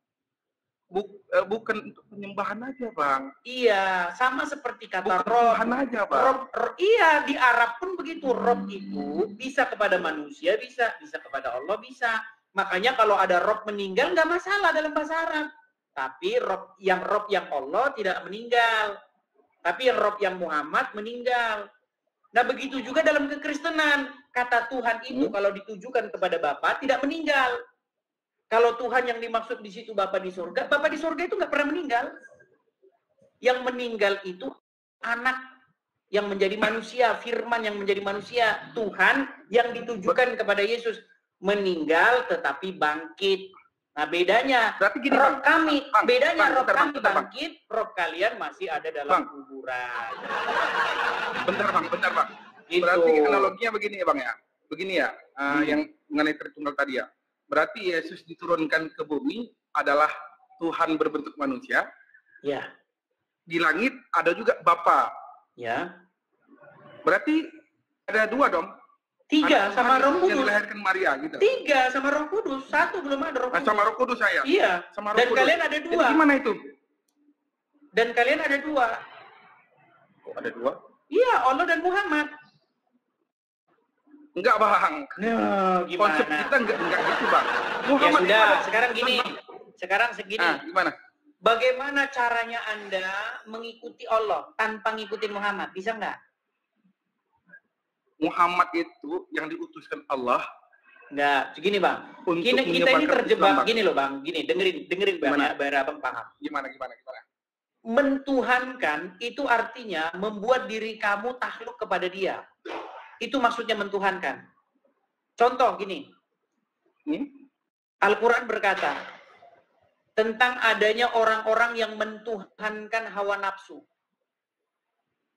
bukan untuk penyembahan aja, Bang. Iya, sama seperti kata bukan Rob. Tuhan aja, Bang. Iya, di Arab pun begitu. Rob itu bisa kepada manusia, bisa kepada Allah, bisa. Makanya kalau ada Rob meninggal nggak masalah dalam bahasa Arab. Tapi Rob yang Allah tidak meninggal. Tapi yang Rob yang Muhammad meninggal. Nah, begitu juga dalam kekristenan. Kata Tuhan itu kalau ditujukan kepada Bapa tidak meninggal. Kalau Tuhan yang dimaksud di situ Bapa di surga itu nggak pernah meninggal. Yang meninggal itu anak yang menjadi manusia, firman yang menjadi manusia, Tuhan yang ditujukan kepada Yesus. Meninggal tetapi bangkit. Nah, bedanya Berarti gini, roh kami, bedanya roh kami Bang. bangkit, roh kalian masih ada dalam kuburan. Bentar bang. Gitu. Berarti analoginya begini ya bang ya. Begini ya, yang mengenai Tritunggal tadi ya. Berarti Yesus diturunkan ke bumi adalah Tuhan berbentuk manusia. Ya. Di langit ada juga Bapa. Ya. Berarti ada dua dong. 3 sama Roh Yang Kudus. dilahirkan Maria gitu. 3 sama Roh Kudus. 1 belum ada Roh Kudus. Sama Roh Kudus saya. Iya. Sama Roh Dan Kudus. kalian ada 2. Jadi gimana itu? Dan kalian ada 2. Kok ada 2? Iya, Allah dan Muhammad. Enggak bang. Nah, gimana? Konsep kita enggak gitu bang. Ya Muhammad sudah, itu sekarang gini. Sekarang segini. Gimana? Bagaimana caranya Anda mengikuti Allah tanpa ngikutin Muhammad? Bisa nggak? Muhammad itu yang diutuskan Allah. Nggak, segini bang. Untuk Kita ini menyebarkan terjebak Islam, Bang. gini loh bang. Gini, dengerin bang, Gimana? ya, biar abang paham. Gimana? Mentuhankan itu artinya membuat diri kamu takluk kepada Dia. Itu maksudnya mentuhankan. Contoh gini. Al-Quran berkata tentang adanya orang-orang yang mentuhankan hawa nafsu.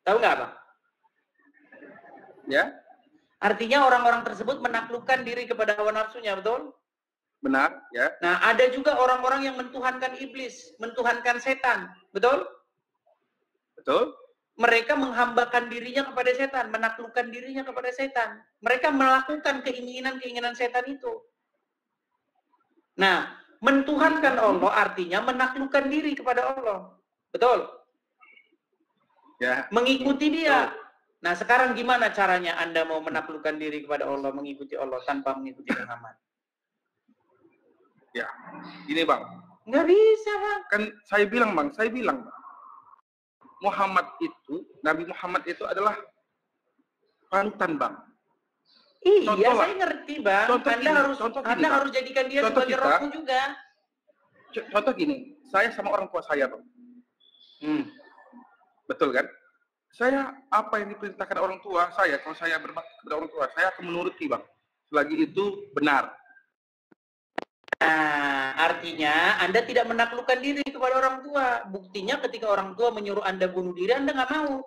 Tahu nggak bang? Ya, Artinya orang-orang tersebut menaklukkan diri kepada hawa nafsunya, betul? benar, ya. Nah, ada juga orang-orang yang mentuhankan iblis, mentuhankan setan, betul? Betul? Mereka menghambakan dirinya kepada setan, menaklukkan dirinya kepada setan. Mereka melakukan keinginan-keinginan setan itu. Nah, mentuhankan Allah artinya menaklukkan diri kepada Allah. Betul? Ya. Mengikuti Dia. Nah, sekarang gimana caranya Anda mau menaklukkan diri kepada Allah, mengikuti Allah tanpa mengikuti Muhammad? Ya, gini bang. Nggak bisa, bang. Kan saya bilang bang. Muhammad itu, Nabi Muhammad itu adalah panutan bang. Iya, Contoh saya ngerti, bang. Anda harus jadikan dia sebagai rohmu juga. Contoh gini, saya sama orang tua saya bang. Betul kan? Saya apa yang diperintahkan orang tua saya, kalau saya berbakti kepada orang tua, saya akan menuruti bang. Selagi itu benar. Nah, artinya Anda tidak menaklukkan diri kepada orang tua. Buktinya ketika orang tua menyuruh Anda bunuh diri, Anda nggak mau.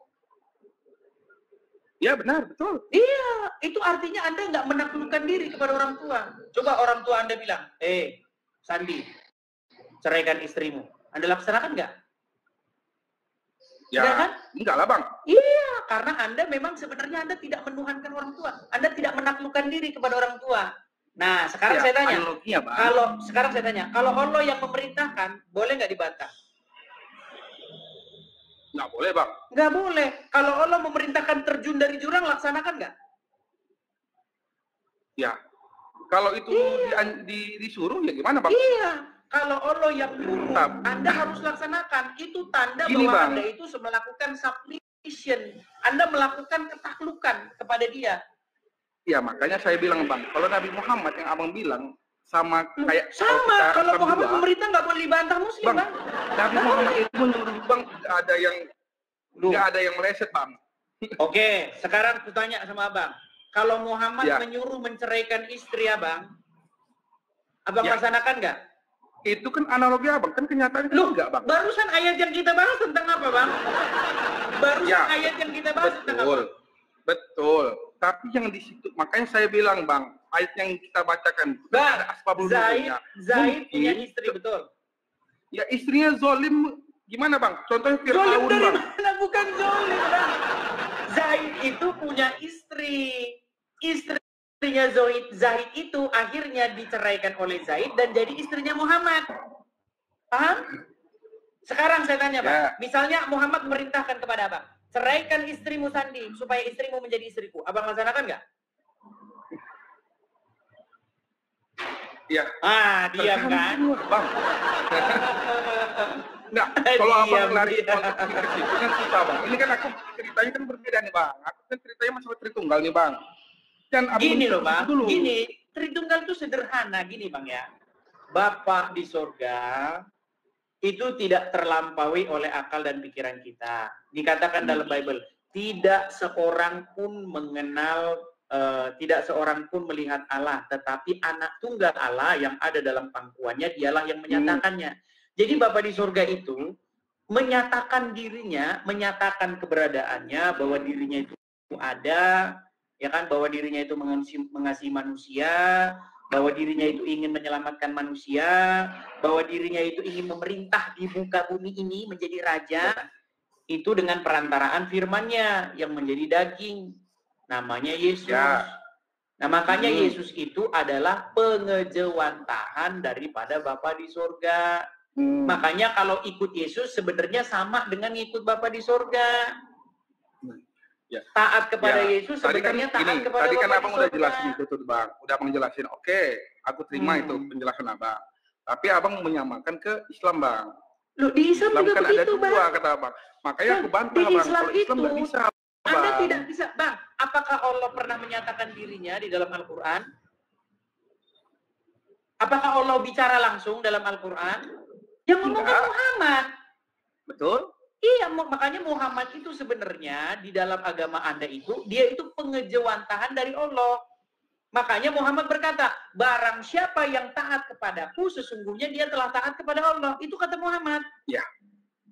Ya benar, betul. Iya, itu artinya Anda nggak menaklukkan diri kepada orang tua. Coba orang tua Anda bilang, Sandi, ceraikan istrimu. Anda laksanakan nggak? Ya, enggak kan? Enggak lah bang. Iya, karena Anda memang sebenarnya Anda tidak menuhankan orang tua. Anda tidak menaklukkan diri kepada orang tua. Nah, sekarang saya tanya. Kalau Allah yang memerintahkan, boleh nggak dibantah? Nggak boleh bang. Nggak boleh. Kalau Allah memerintahkan terjun dari jurang, laksanakan nggak? Ya. Kalau itu disuruh ya gimana bang? Iya. Kalau Allah yang nyuruh, Anda harus laksanakan. Itu tanda Gini, bahwa bang. Anda itu melakukan submission. Anda melakukan ketaklukan kepada Dia. Ya makanya saya bilang bang, kalau Nabi Muhammad yang abang bilang sama kayak kalau Muhammad pemerintah nggak boleh dibantah Muslim bang. Nabi Muhammad itu menyuruh bang, nggak ada yang meleset bang. Oke, sekarang aku tanya sama abang, kalau Muhammad menyuruh menceraikan istri abang laksanakan nggak? Itu kan analogi abang, kan kenyataannya enggak bang. Barusan ayat yang kita bahas tentang apa bang? Ayat yang kita bahas tentang apa? Betul. Tapi yang di situ, makanya saya bilang bang, ayat yang kita bacakan bang, ada asbabul Zaid punya istri, betul? Ya istrinya zolim, gimana bang? Contohnya Fir'aun bang. Zolim dari mana bukan zolim bang? Zaid itu punya istri. Istrinya Zaid itu akhirnya diceraikan oleh Zaid dan jadi istrinya Muhammad. Paham? Sekarang saya tanya bang, misalnya Muhammad merintahkan kepada abang, ceraikan istrimu Sandi supaya istrimu menjadi istriku. Abang laksanakan nggak? Iya. Diam kan? Bang. Nggak, kalau abang lari konteks ke situ kan susah bang. Ini kan aku ceritanya kan berbeda nih bang. Aku kan cerita saya masalah Tritunggal nih Bang. Dan gini loh Bang, gini, Tritunggal itu sederhana gini Bang ya. Bapa di surga itu tidak terlampaui oleh akal dan pikiran kita. Dikatakan dalam Bible, tidak seorang pun mengenal, tidak seorang pun melihat Allah, tetapi anak tunggal Allah yang ada dalam pangkuannya, dialah yang menyatakannya. Jadi Bapa di surga itu menyatakan dirinya, menyatakan keberadaannya, bahwa dirinya itu ada, ya kan, bahwa dirinya itu mengasihi manusia, bahwa dirinya itu ingin menyelamatkan manusia, bahwa dirinya itu ingin memerintah di muka bumi ini menjadi raja, itu dengan perantaraan firman-Nya yang menjadi daging, namanya Yesus. Ya. Nah makanya Yesus itu adalah pengejawantahan daripada Bapa di surga. Makanya kalau ikut Yesus sebenarnya sama dengan ikut Bapa di surga. Ya. Taat kepada Yesus sebenarnya kan, taat kepada tadi kan Bapa Abang di udah surga. jelasin itu tuh Bang, udah Abang jelasin. Oke, aku terima itu penjelasan Abang. Tapi Abang menyamakan ke Islam Bang. Loh, di Islam juga kan begitu, ada dua Bang. kata Abang. Makanya aku bantah di Bang, Islam kalau Islam itu, nggak bisa. Bang. Anda tidak bisa, Bang. Apakah Allah pernah menyatakan dirinya di dalam Al-Quran? Apakah Allah bicara langsung dalam Al-Quran? Yang ngomong kan Muhammad. Betul. Iya, makanya Muhammad itu sebenarnya di dalam agama Anda itu, dia itu pengejawantahan dari Allah. Makanya Muhammad berkata, barang siapa yang taat kepadaku, sesungguhnya dia telah taat kepada Allah. Itu kata Muhammad. Ya,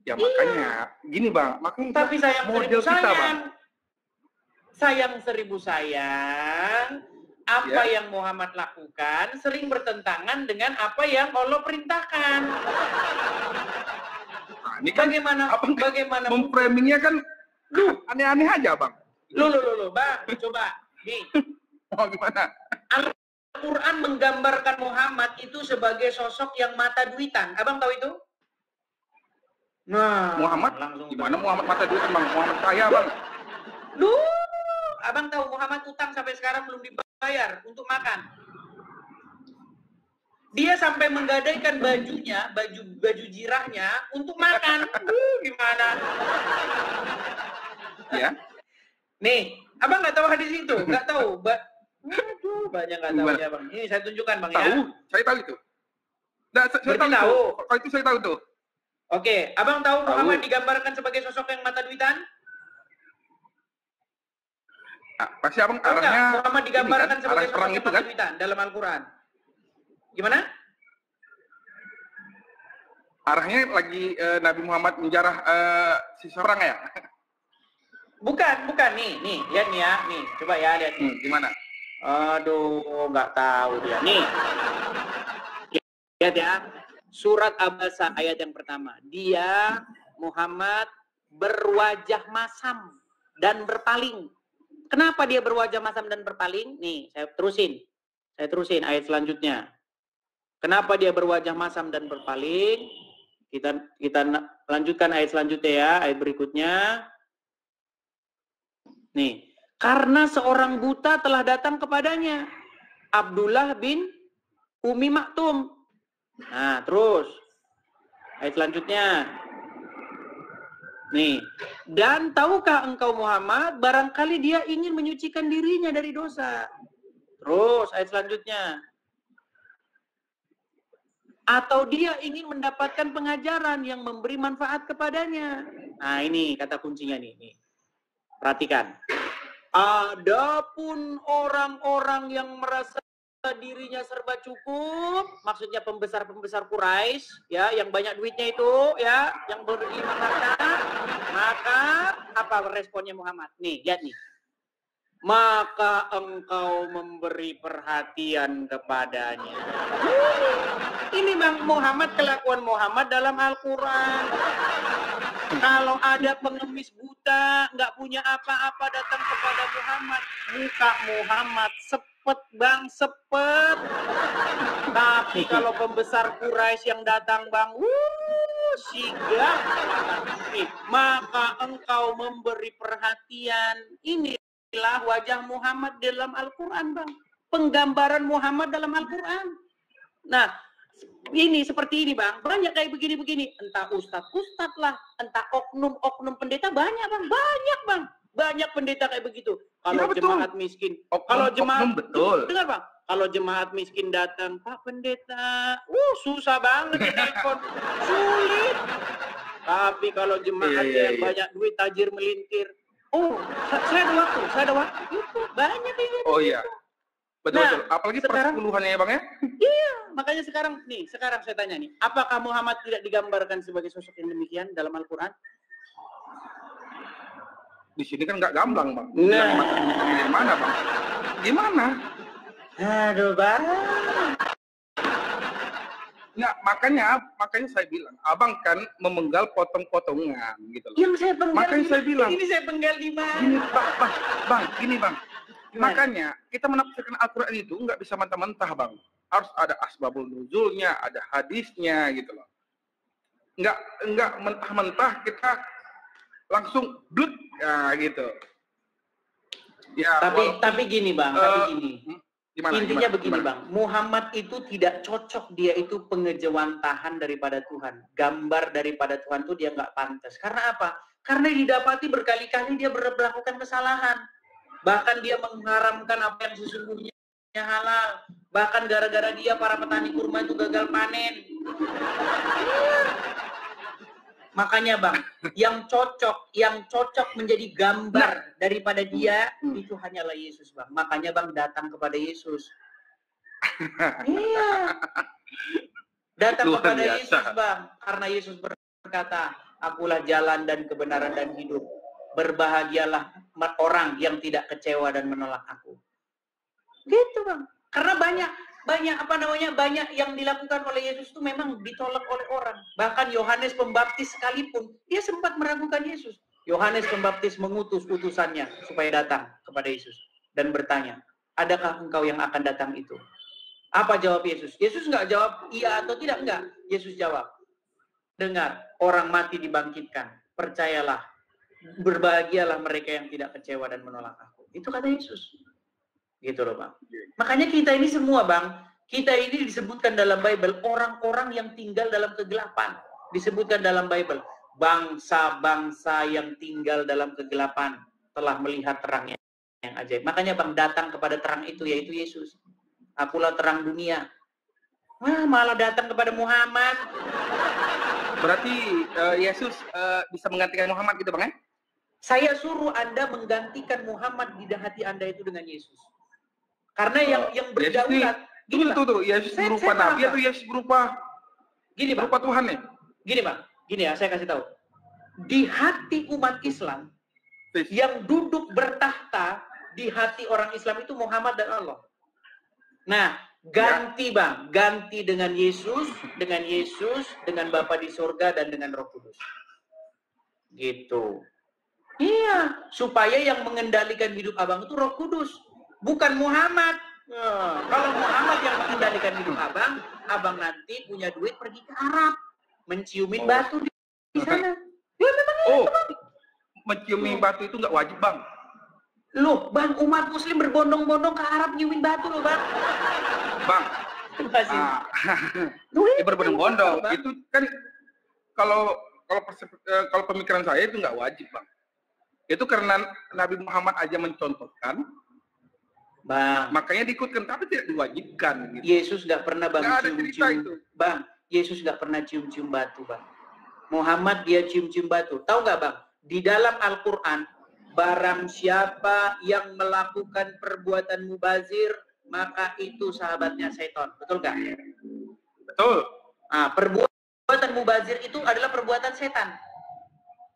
ya makanya, gini Bang, makanya tapi sayang model seribu kita sayang. Bang. Sayang seribu sayang, apa yang Muhammad lakukan sering bertentangan dengan apa yang Allah perintahkan. Nah, ini kan bagaimana memframingnya kan aneh-aneh aja Bang. Loh, Bang, coba nih. Oh, gimana? Al-Quran menggambarkan Muhammad itu sebagai sosok yang mata duitan. Abang tahu itu? Nah, Muhammad gimana Muhammad mata duitan Bang? Muhammad kaya Bang. Abang tahu Muhammad utang sampai sekarang belum dibayar untuk makan. Dia sampai menggadaikan bajunya, baju jirahnya untuk makan. Gimana? Ya. Nih, Abang nggak tahu hadis itu? Nggak tahu? Aduh, banyak nggak tahu ya Bang. Ini saya tunjukkan Bang tahu, ya. Saya tahu itu. Nah, saya tahu. Kalau itu saya tahu tuh. Oke, Abang tahu Muhammad digambarkan sebagai sosok yang mata duitan? Nah, pasti Abang arahnya Muhammad digambarkan sebagai sosok yang mata kan? duitan dalam Al-Quran. Gimana? Arahnya lagi Nabi Muhammad menjarah sisa perang ya? Bukan nih, lihat nih ya, nih, coba ya lihat nih. Gimana? Aduh, nggak tahu dia. Nih, lihat ya, surat Abasa ayat yang pertama. Dia Muhammad berwajah masam dan berpaling. Kenapa dia berwajah masam dan berpaling? Nih, saya terusin ayat selanjutnya. Kenapa dia berwajah masam dan berpaling? Kita lanjutkan ayat selanjutnya ya, ayat berikutnya. Nih, karena seorang buta telah datang kepadanya, Abdullah bin Umi Maktum. Nah, terus ayat selanjutnya. Nih, dan tahukah engkau Muhammad, barangkali dia ingin menyucikan dirinya dari dosa. Terus ayat selanjutnya. Atau dia ingin mendapatkan pengajaran yang memberi manfaat kepadanya. Nah, ini kata kuncinya nih. Perhatikan. Adapun orang-orang yang merasa dirinya serba cukup, maksudnya pembesar-pembesar Quraisy, ya, yang banyak duitnya itu, ya, yang beriman harta, maka apa responnya Muhammad? Nih, lihat nih. Maka engkau memberi perhatian kepadanya. Ini Bang Muhammad, kelakuan Muhammad dalam Al-Quran. Kalau ada pengemis buta, nggak punya apa-apa datang kepada Muhammad, muka Muhammad sepet Bang, sepet. Tapi kalau pembesar Quraisy yang datang Bang, sigap. Maka engkau memberi perhatian. Inilah wajah Muhammad dalam Al-Quran Bang. Penggambaran Muhammad dalam Al-Quran. Nah, ini seperti ini Bang, banyak kayak begini-begini. Entah ustadz lah, entah oknum-oknum pendeta, banyak Bang. Banyak pendeta kayak begitu. Kalau betul. jemaat miskin, kalau Oknum jemaat betul. dengar Bang, kalau jemaat miskin datang, Pak Pendeta, susah banget telepon, sulit. Tapi kalau jemaat yang banyak duit, tajir melintir, saya ada waktu, itu banyak ini. Oh iya, betul. Apalagi sekarang, persepuluhannya ya Bang ya. Iya, makanya sekarang saya tanya nih, apakah Muhammad tidak digambarkan sebagai sosok yang demikian dalam Al-Quran? Di sini kan nggak gamblang Bang. Nah, dari mana Bang? Gimana? Aduh Bang. Nggak, makanya saya bilang, Abang kan memenggal potong-potongan gitu loh. Yang saya penggal. Makanya saya bilang. Ini saya penggal di mana? Gini Bang, gini Bang. Gimana? Makanya kita menafsirkan Al-Quran itu nggak bisa mentah-mentah Bang. Harus ada asbabul nuzulnya, ada hadisnya gitu loh. Nggak mentah-mentah kita langsung blut ya gitu. Ya, tapi gini Bang, intinya begini Bang, Muhammad itu tidak cocok, dia itu pengejawantahan daripada Tuhan, gambar daripada Tuhan itu dia nggak pantas. Karena apa? Karena didapati berkali-kali dia melakukan kesalahan, bahkan dia mengharamkan apa yang sesungguhnya halal, bahkan gara-gara dia para petani kurma itu gagal panen. Makanya Bang, yang cocok menjadi gambar daripada dia itu hanyalah Yesus Bang. Makanya Bang datang kepada Yesus. Iya. Datang kepada Yesus Bang, karena Yesus berkata, "Akulah jalan dan kebenaran dan hidup. Berbahagialah orang yang tidak kecewa dan menolak aku." Gitu Bang. Karena banyak yang dilakukan oleh Yesus itu memang ditolak oleh orang. Bahkan Yohanes Pembaptis sekalipun, dia sempat meragukan Yesus. Yohanes Pembaptis mengutus utusannya supaya datang kepada Yesus dan bertanya, adakah engkau yang akan datang itu? Apa jawab Yesus? Yesus nggak jawab iya atau tidak, enggak. Yesus jawab, dengar, orang mati dibangkitkan, percayalah, berbahagialah mereka yang tidak kecewa dan menolak aku. Itu kata Yesus. Gitu loh Bang. Makanya kita ini semua Bang, kita ini disebutkan dalam Bible orang-orang yang tinggal dalam kegelapan. Disebutkan dalam Bible, bangsa-bangsa yang tinggal dalam kegelapan telah melihat terang yang ajaib. Makanya Bang datang kepada terang itu, yaitu Yesus. Akulah terang dunia. Wah, malah datang kepada Muhammad. Berarti Yesus bisa menggantikan Muhammad gitu Bang ya? Saya suruh Anda menggantikan Muhammad di hati Anda itu dengan Yesus. Karena yang berdaulat, tuh, Yesus berupa Nabi atau Yesus berupa gini Bang, berupa Tuhan nih? Gini Bang, gini ya, saya kasih tahu. Di hati umat Islam yang duduk bertahta di hati orang Islam itu Muhammad dan Allah. Nah, ganti Bang, ganti dengan Yesus, dengan Bapa di surga dan dengan Roh Kudus. Gitu. Iya, supaya yang mengendalikan hidup Abang itu Roh Kudus, bukan Muhammad. Kalau Muhammad yang mengendalikan hidup Abang nanti punya duit pergi ke Arab, menciumin batu di sana. Ya memang itu Bang. Menciumin batu itu nggak wajib Bang. Loh Bang, umat Muslim berbondong-bondong ke Arab nyiumin batu loh Bang. Bang, berbondong-bondong itu kan kalau pemikiran saya itu nggak wajib Bang. Itu karena Nabi Muhammad aja mencontohkan, Bang, makanya diikutkan, tapi tidak diwajibkan. Gitu. Yesus nggak pernah Bang cium-cium. Bang, Yesus nggak pernah cium-cium batu Bang. Muhammad dia cium-cium batu. Tahu nggak Bang? Di dalam Al-Quran, barang siapa yang melakukan perbuatan mubazir, maka itu sahabatnya setan. Betul nggak? Betul. Nah, perbuatan mubazir itu adalah perbuatan setan.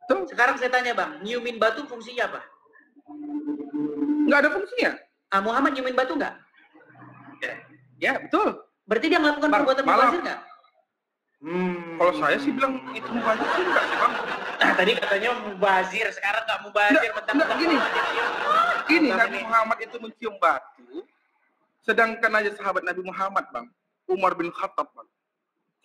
Betul. Sekarang saya tanya Bang, nyiumin batu fungsinya apa? Nggak ada fungsinya. Muhammad nyiumin batu nggak? Ya, betul. Berarti dia melakukan perbuatan mubazir nggak? Kalau saya sih bilang itu mubazir sih enggak sih Bang. Nah, tadi katanya mubazir, sekarang nggak mubazir. Enggak, gini Nabi Muhammad itu mencium batu, sedangkan aja sahabat Nabi Muhammad Bang, Umar bin Khattab Bang.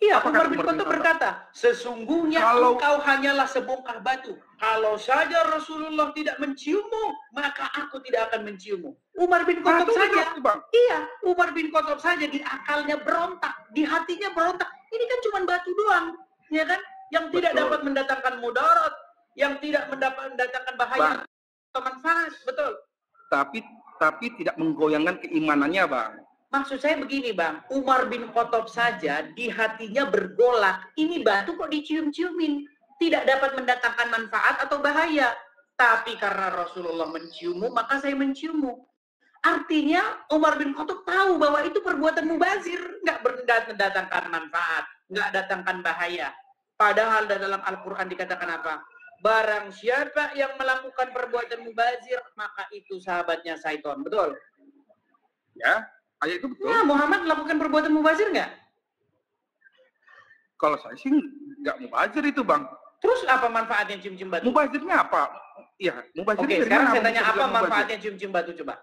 Iya, Umar bin Khattab berkata, sesungguhnya engkau hanyalah sebongkah batu. Kalau saja Rasulullah tidak menciummu, maka aku tidak akan menciummu. Umar bin Khattab saja, iya, Umar bin Khattab saja di akalnya berontak, di hatinya berontak. Ini kan cuma batu doang, ya kan? Yang tidak dapat mendatangkan mudarat, yang tidak mendatangkan bahaya atau manfaat, betul. tapi tidak menggoyangkan keimanannya, Bang. Maksud saya begini, Bang. Umar bin Khattab saja di hatinya bergolak. Ini batu kok dicium-ciumin. Tidak dapat mendatangkan manfaat atau bahaya. Tapi karena Rasulullah menciummu, maka saya menciummu. Artinya Umar bin Khattab tahu bahwa itu perbuatan mubazir. Nggak mendatangkan manfaat. Nggak datangkan bahaya. Padahal dalam Al-Quran dikatakan apa? Barang siapa yang melakukan perbuatan mubazir, maka itu sahabatnya syaitan. Betul? Ya. Ayat itu betul. Nah, Muhammad melakukan perbuatan mubazir nggak? Kalau saya sih nggak mubazir itu, Bang. Terus apa manfaatnya cium-cium batu? Mubazirnya apa? Iya, mubazir. Oke, sekarang saya tanya apa manfaatnya cium-cium batu, coba?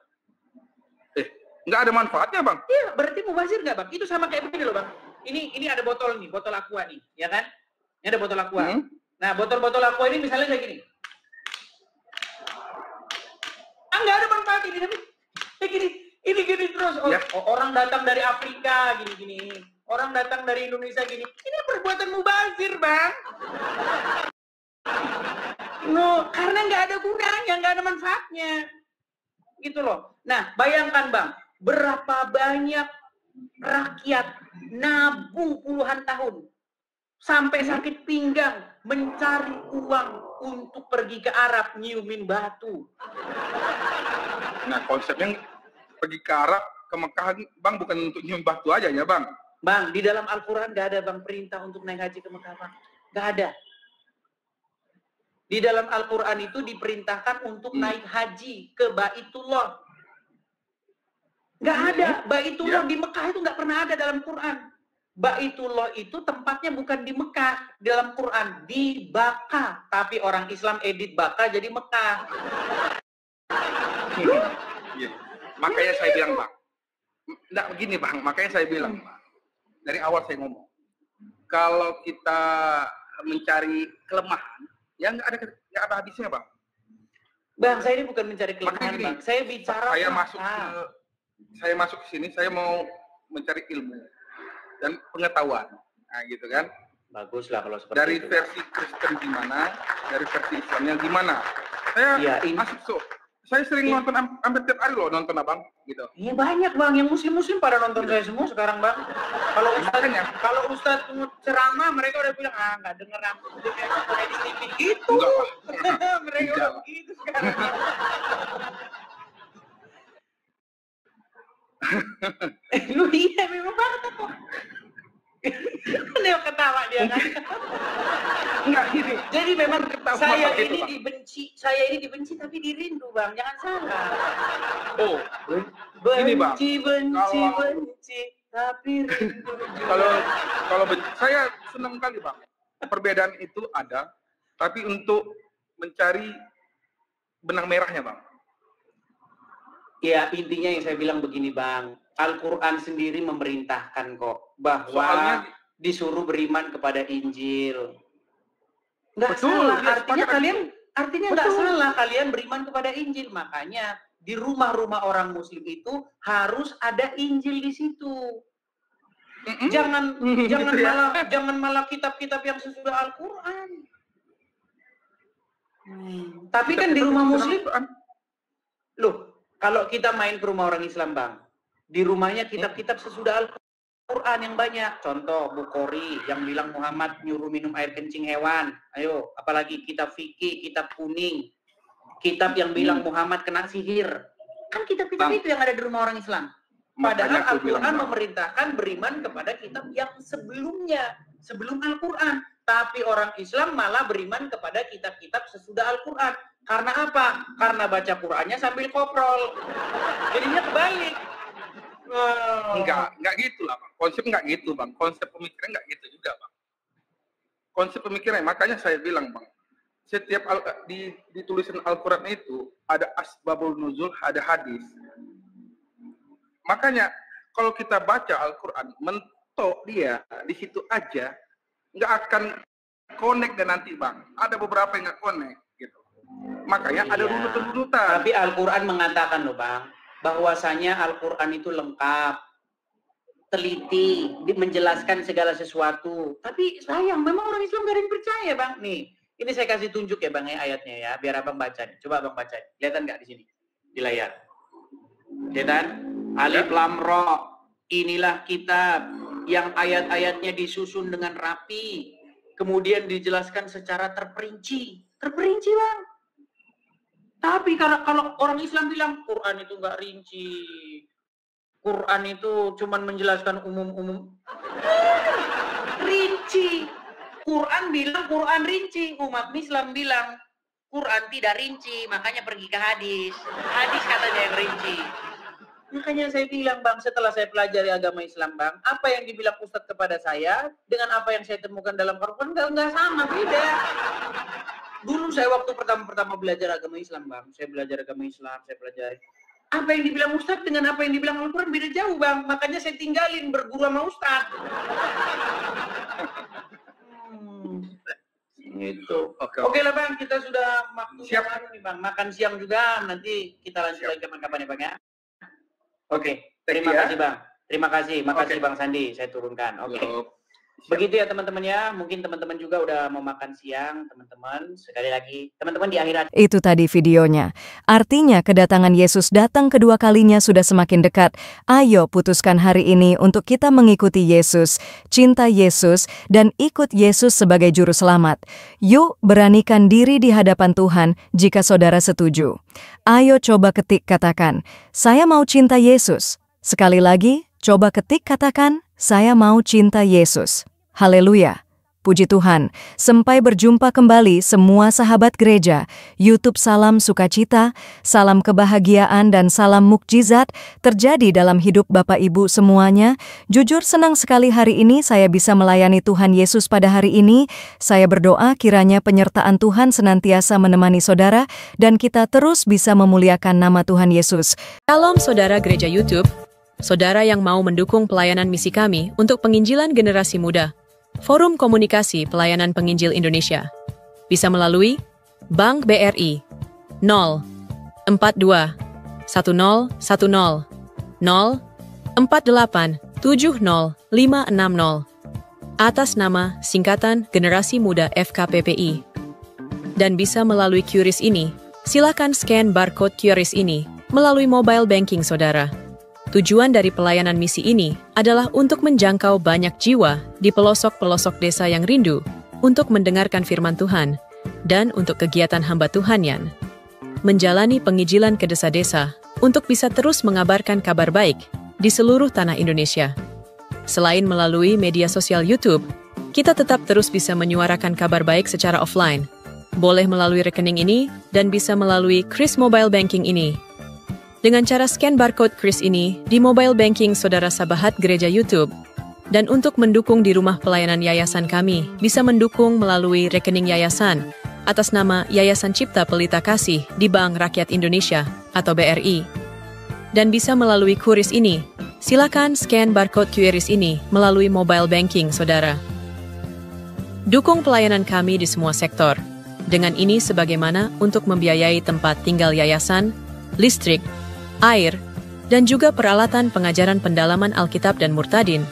Nggak ada manfaatnya, Bang. Iya, berarti mubazir nggak, Bang? Itu sama kayak begini loh, Bang. Ini ada botol nih, botol aqua nih, ya kan? Ini ada botol aqua. Nah, botol-botol aqua ini misalnya kayak gini. Nggak ada manfaat ini, tapi kayak gini. Ini gini terus, orang datang dari Afrika, gini-gini. Orang datang dari Indonesia, gini. Ini perbuatan mubazir, Bang. No, karena nggak ada gunanya, nggak ada manfaatnya. Gitu loh. Nah, bayangkan, Bang. Berapa banyak rakyat nabung puluhan tahun. Sampai sakit pinggang, mencari uang untuk pergi ke Arab, nyiumin batu. Nah, konsepnya pergi ke Arab, ke Mekah, Bang, bukan untuk nyium batu aja ya, Bang? Bang, di dalam Al-Quran nggak ada, Bang, perintah untuk naik haji ke Mekah, Bang. Nggak ada. Di dalam Al-Quran itu diperintahkan untuk naik haji ke Baitullah. Nggak ada. Baitullah di Mekah itu nggak pernah ada dalam Quran. Baitullah itu tempatnya bukan di Mekah dalam Quran, di Baka. Tapi orang Islam edit Baka jadi Mekah. Makanya saya bilang, Bang. Nggak begini, Bang. Makanya saya bilang, Bang. Dari awal saya ngomong. Kalau kita mencari kelemahan, ya nggak ada habisnya, Bang. Bang, saya ini bukan mencari kelemahan, Bang. Saya bicara saya masuk ke sini, saya mau mencari ilmu dan pengetahuan. Nah, gitu kan. Baguslah kalau seperti dari itu. Dari versi Kristen gimana, dari versi Islamnya gimana. Saya masuk saya sering nonton hampir tiap hari loh nonton Abang gitu. Iya banyak, Bang, yang muslim pada nonton saya semua sekarang, Bang. Kalau Ustaz ceramah mereka udah bilang nggak denger rambut kayak di TV gitu. Mereka udah begitu sekarang. Lu iya memang banget kok. Dia ketawa dia kan. Enggak gini. Jadi memang saya ini dibenci tapi dirindu, Bang. Jangan salah. Oh. Ini, Bang. Benci tapi rindu. Kalau saya senang kali, Bang. Perbedaan itu ada, tapi untuk mencari benang merahnya, Bang. Ya, intinya yang saya bilang begini, Bang. Al-Quran sendiri memerintahkan kok bahwa disuruh beriman kepada Injil. Nggak salah, artinya nggak salah kalian beriman kepada Injil. Makanya di rumah-rumah orang Muslim itu harus ada Injil di situ. Jangan malah kitab-kitab yang sesudah Al-Quran. Tapi kan di rumah Muslim, loh, kalau kita main ke rumah orang Islam, Bang, di rumahnya kitab-kitab sesudah Al-Quran yang banyak. Contoh, Bukhari yang bilang Muhammad nyuruh minum air kencing hewan. Ayo, apalagi kitab fikih, kitab kuning. Kitab yang bilang Muhammad kena sihir. Kan kitab-kitab itu yang ada di rumah orang Islam. Padahal Al-Quran memerintahkan beriman kepada kitab yang sebelumnya, sebelum Al-Quran. Tapi orang Islam malah beriman kepada kitab-kitab sesudah Al-Quran. Karena apa? Karena baca Qurannya sambil koprol. Jadinya kebalik. Enggak gitu lah, Bang. Konsep enggak gitu, Bang. Konsep pemikiran enggak gitu juga, Bang. Konsep pemikiran, makanya saya bilang, Bang, setiap di tulisan Al-Quran itu ada asbabul nuzul, ada hadis. Makanya kalau kita baca Al-Quran, mentok dia di situ aja, nggak akan connect dan nanti, Bang. Ada beberapa yang nggak connect, gitu. Makanya ada runutan-runutan. Tapi Al-Quran mengatakan loh, Bang, bahwasanya Al-Quran itu lengkap, teliti, menjelaskan segala sesuatu. Tapi sayang, memang orang Islam gak ada yang percaya, Bang. Nih, ini saya kasih tunjuk ya, Bang, ya, ayatnya ya, biar Abang baca nih. Coba Abang baca. Kelihatan nggak di sini? di layar. Setan, Alif Lam Ra, inilah kitab yang ayat-ayatnya disusun dengan rapi, kemudian dijelaskan secara terperinci. Terperinci, Bang. Tapi kalau orang Islam bilang Quran itu nggak rinci, Quran itu cuman menjelaskan umum-umum. Rinci. Quran bilang Quran rinci, umat Islam bilang Quran tidak rinci, makanya pergi ke hadis. Hadis katanya yang rinci. Makanya saya bilang, Bang, setelah saya pelajari agama Islam, Bang, apa yang dibilang Ustadz kepada saya dengan apa yang saya temukan dalam Quran nggak sama, beda. Dulu saya waktu pertama belajar agama Islam, Bang, saya belajar agama Islam, saya pelajari. Apa yang dibilang Ustadz dengan apa yang dibilang Al-Quran beda jauh, Bang. Makanya saya tinggalin berguru sama Ustadz. Gitu. Oke lah, Bang, kita sudah siap nih, Bang. Makan siang juga, nanti kita lanjut lagi kapan-kapan ya, Bang, ya. Oke, terima kasih, Bang. Terima kasih, makasih Bang Sandi, saya turunkan. Oke. Begitu ya teman-teman ya, mungkin teman-teman juga udah mau makan siang, teman-teman. Sekali lagi, teman-teman di akhirat. Itu tadi videonya. Artinya kedatangan Yesus datang kedua kalinya sudah semakin dekat. Ayo putuskan hari ini untuk kita mengikuti Yesus, cinta Yesus, dan ikut Yesus sebagai juru selamat. Yuk beranikan diri di hadapan Tuhan jika saudara setuju. Ayo coba ketik katakan, saya mau cinta Yesus. Sekali lagi, coba ketik katakan, saya mau cinta Yesus. Haleluya. Puji Tuhan. Sampai berjumpa kembali semua sahabat gereja. YouTube salam sukacita, salam kebahagiaan dan salam mukjizat terjadi dalam hidup Bapak Ibu semuanya. Jujur senang sekali hari ini saya bisa melayani Tuhan Yesus pada hari ini. Saya berdoa kiranya penyertaan Tuhan senantiasa menemani saudara dan kita terus bisa memuliakan nama Tuhan Yesus. Shalom saudara gereja YouTube. Saudara yang mau mendukung pelayanan misi kami untuk penginjilan generasi muda, Forum Komunikasi Pelayanan Penginjil Indonesia, bisa melalui Bank BRI 042 1010 048 70560 atas nama singkatan Generasi Muda FKPPI. Dan bisa melalui QRIS ini, silakan scan barcode QRIS ini melalui mobile banking saudara. Tujuan dari pelayanan misi ini adalah untuk menjangkau banyak jiwa di pelosok-pelosok desa yang rindu untuk mendengarkan firman Tuhan dan untuk kegiatan hamba Tuhan yang menjalani penginjilan ke desa-desa untuk bisa terus mengabarkan kabar baik di seluruh tanah Indonesia. Selain melalui media sosial YouTube, kita tetap terus bisa menyuarakan kabar baik secara offline. Boleh melalui rekening ini dan bisa melalui QRIS Mobile Banking ini. Dengan cara scan barcode QRIS ini di mobile banking saudara sahabat gereja YouTube. Dan untuk mendukung di rumah pelayanan yayasan kami, bisa mendukung melalui rekening yayasan atas nama Yayasan Cipta Pelita Kasih di Bank Rakyat Indonesia atau BRI. Dan bisa melalui QRIS ini, silakan scan barcode QRIS ini melalui mobile banking saudara. Dukung pelayanan kami di semua sektor. Dengan ini sebagaimana untuk membiayai tempat tinggal yayasan, listrik, air, dan juga peralatan pengajaran pendalaman Alkitab dan Murtadin.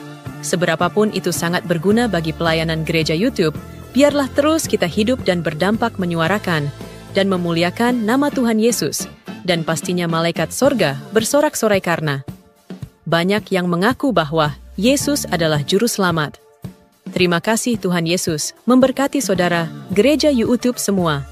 Seberapapun itu sangat berguna bagi pelayanan gereja YouTube, biarlah terus kita hidup dan berdampak menyuarakan dan memuliakan nama Tuhan Yesus, dan pastinya malaikat sorga bersorak-sorai karena banyak yang mengaku bahwa Yesus adalah Juru Selamat. Terima kasih Tuhan Yesus, memberkati saudara, gereja YouTube semua.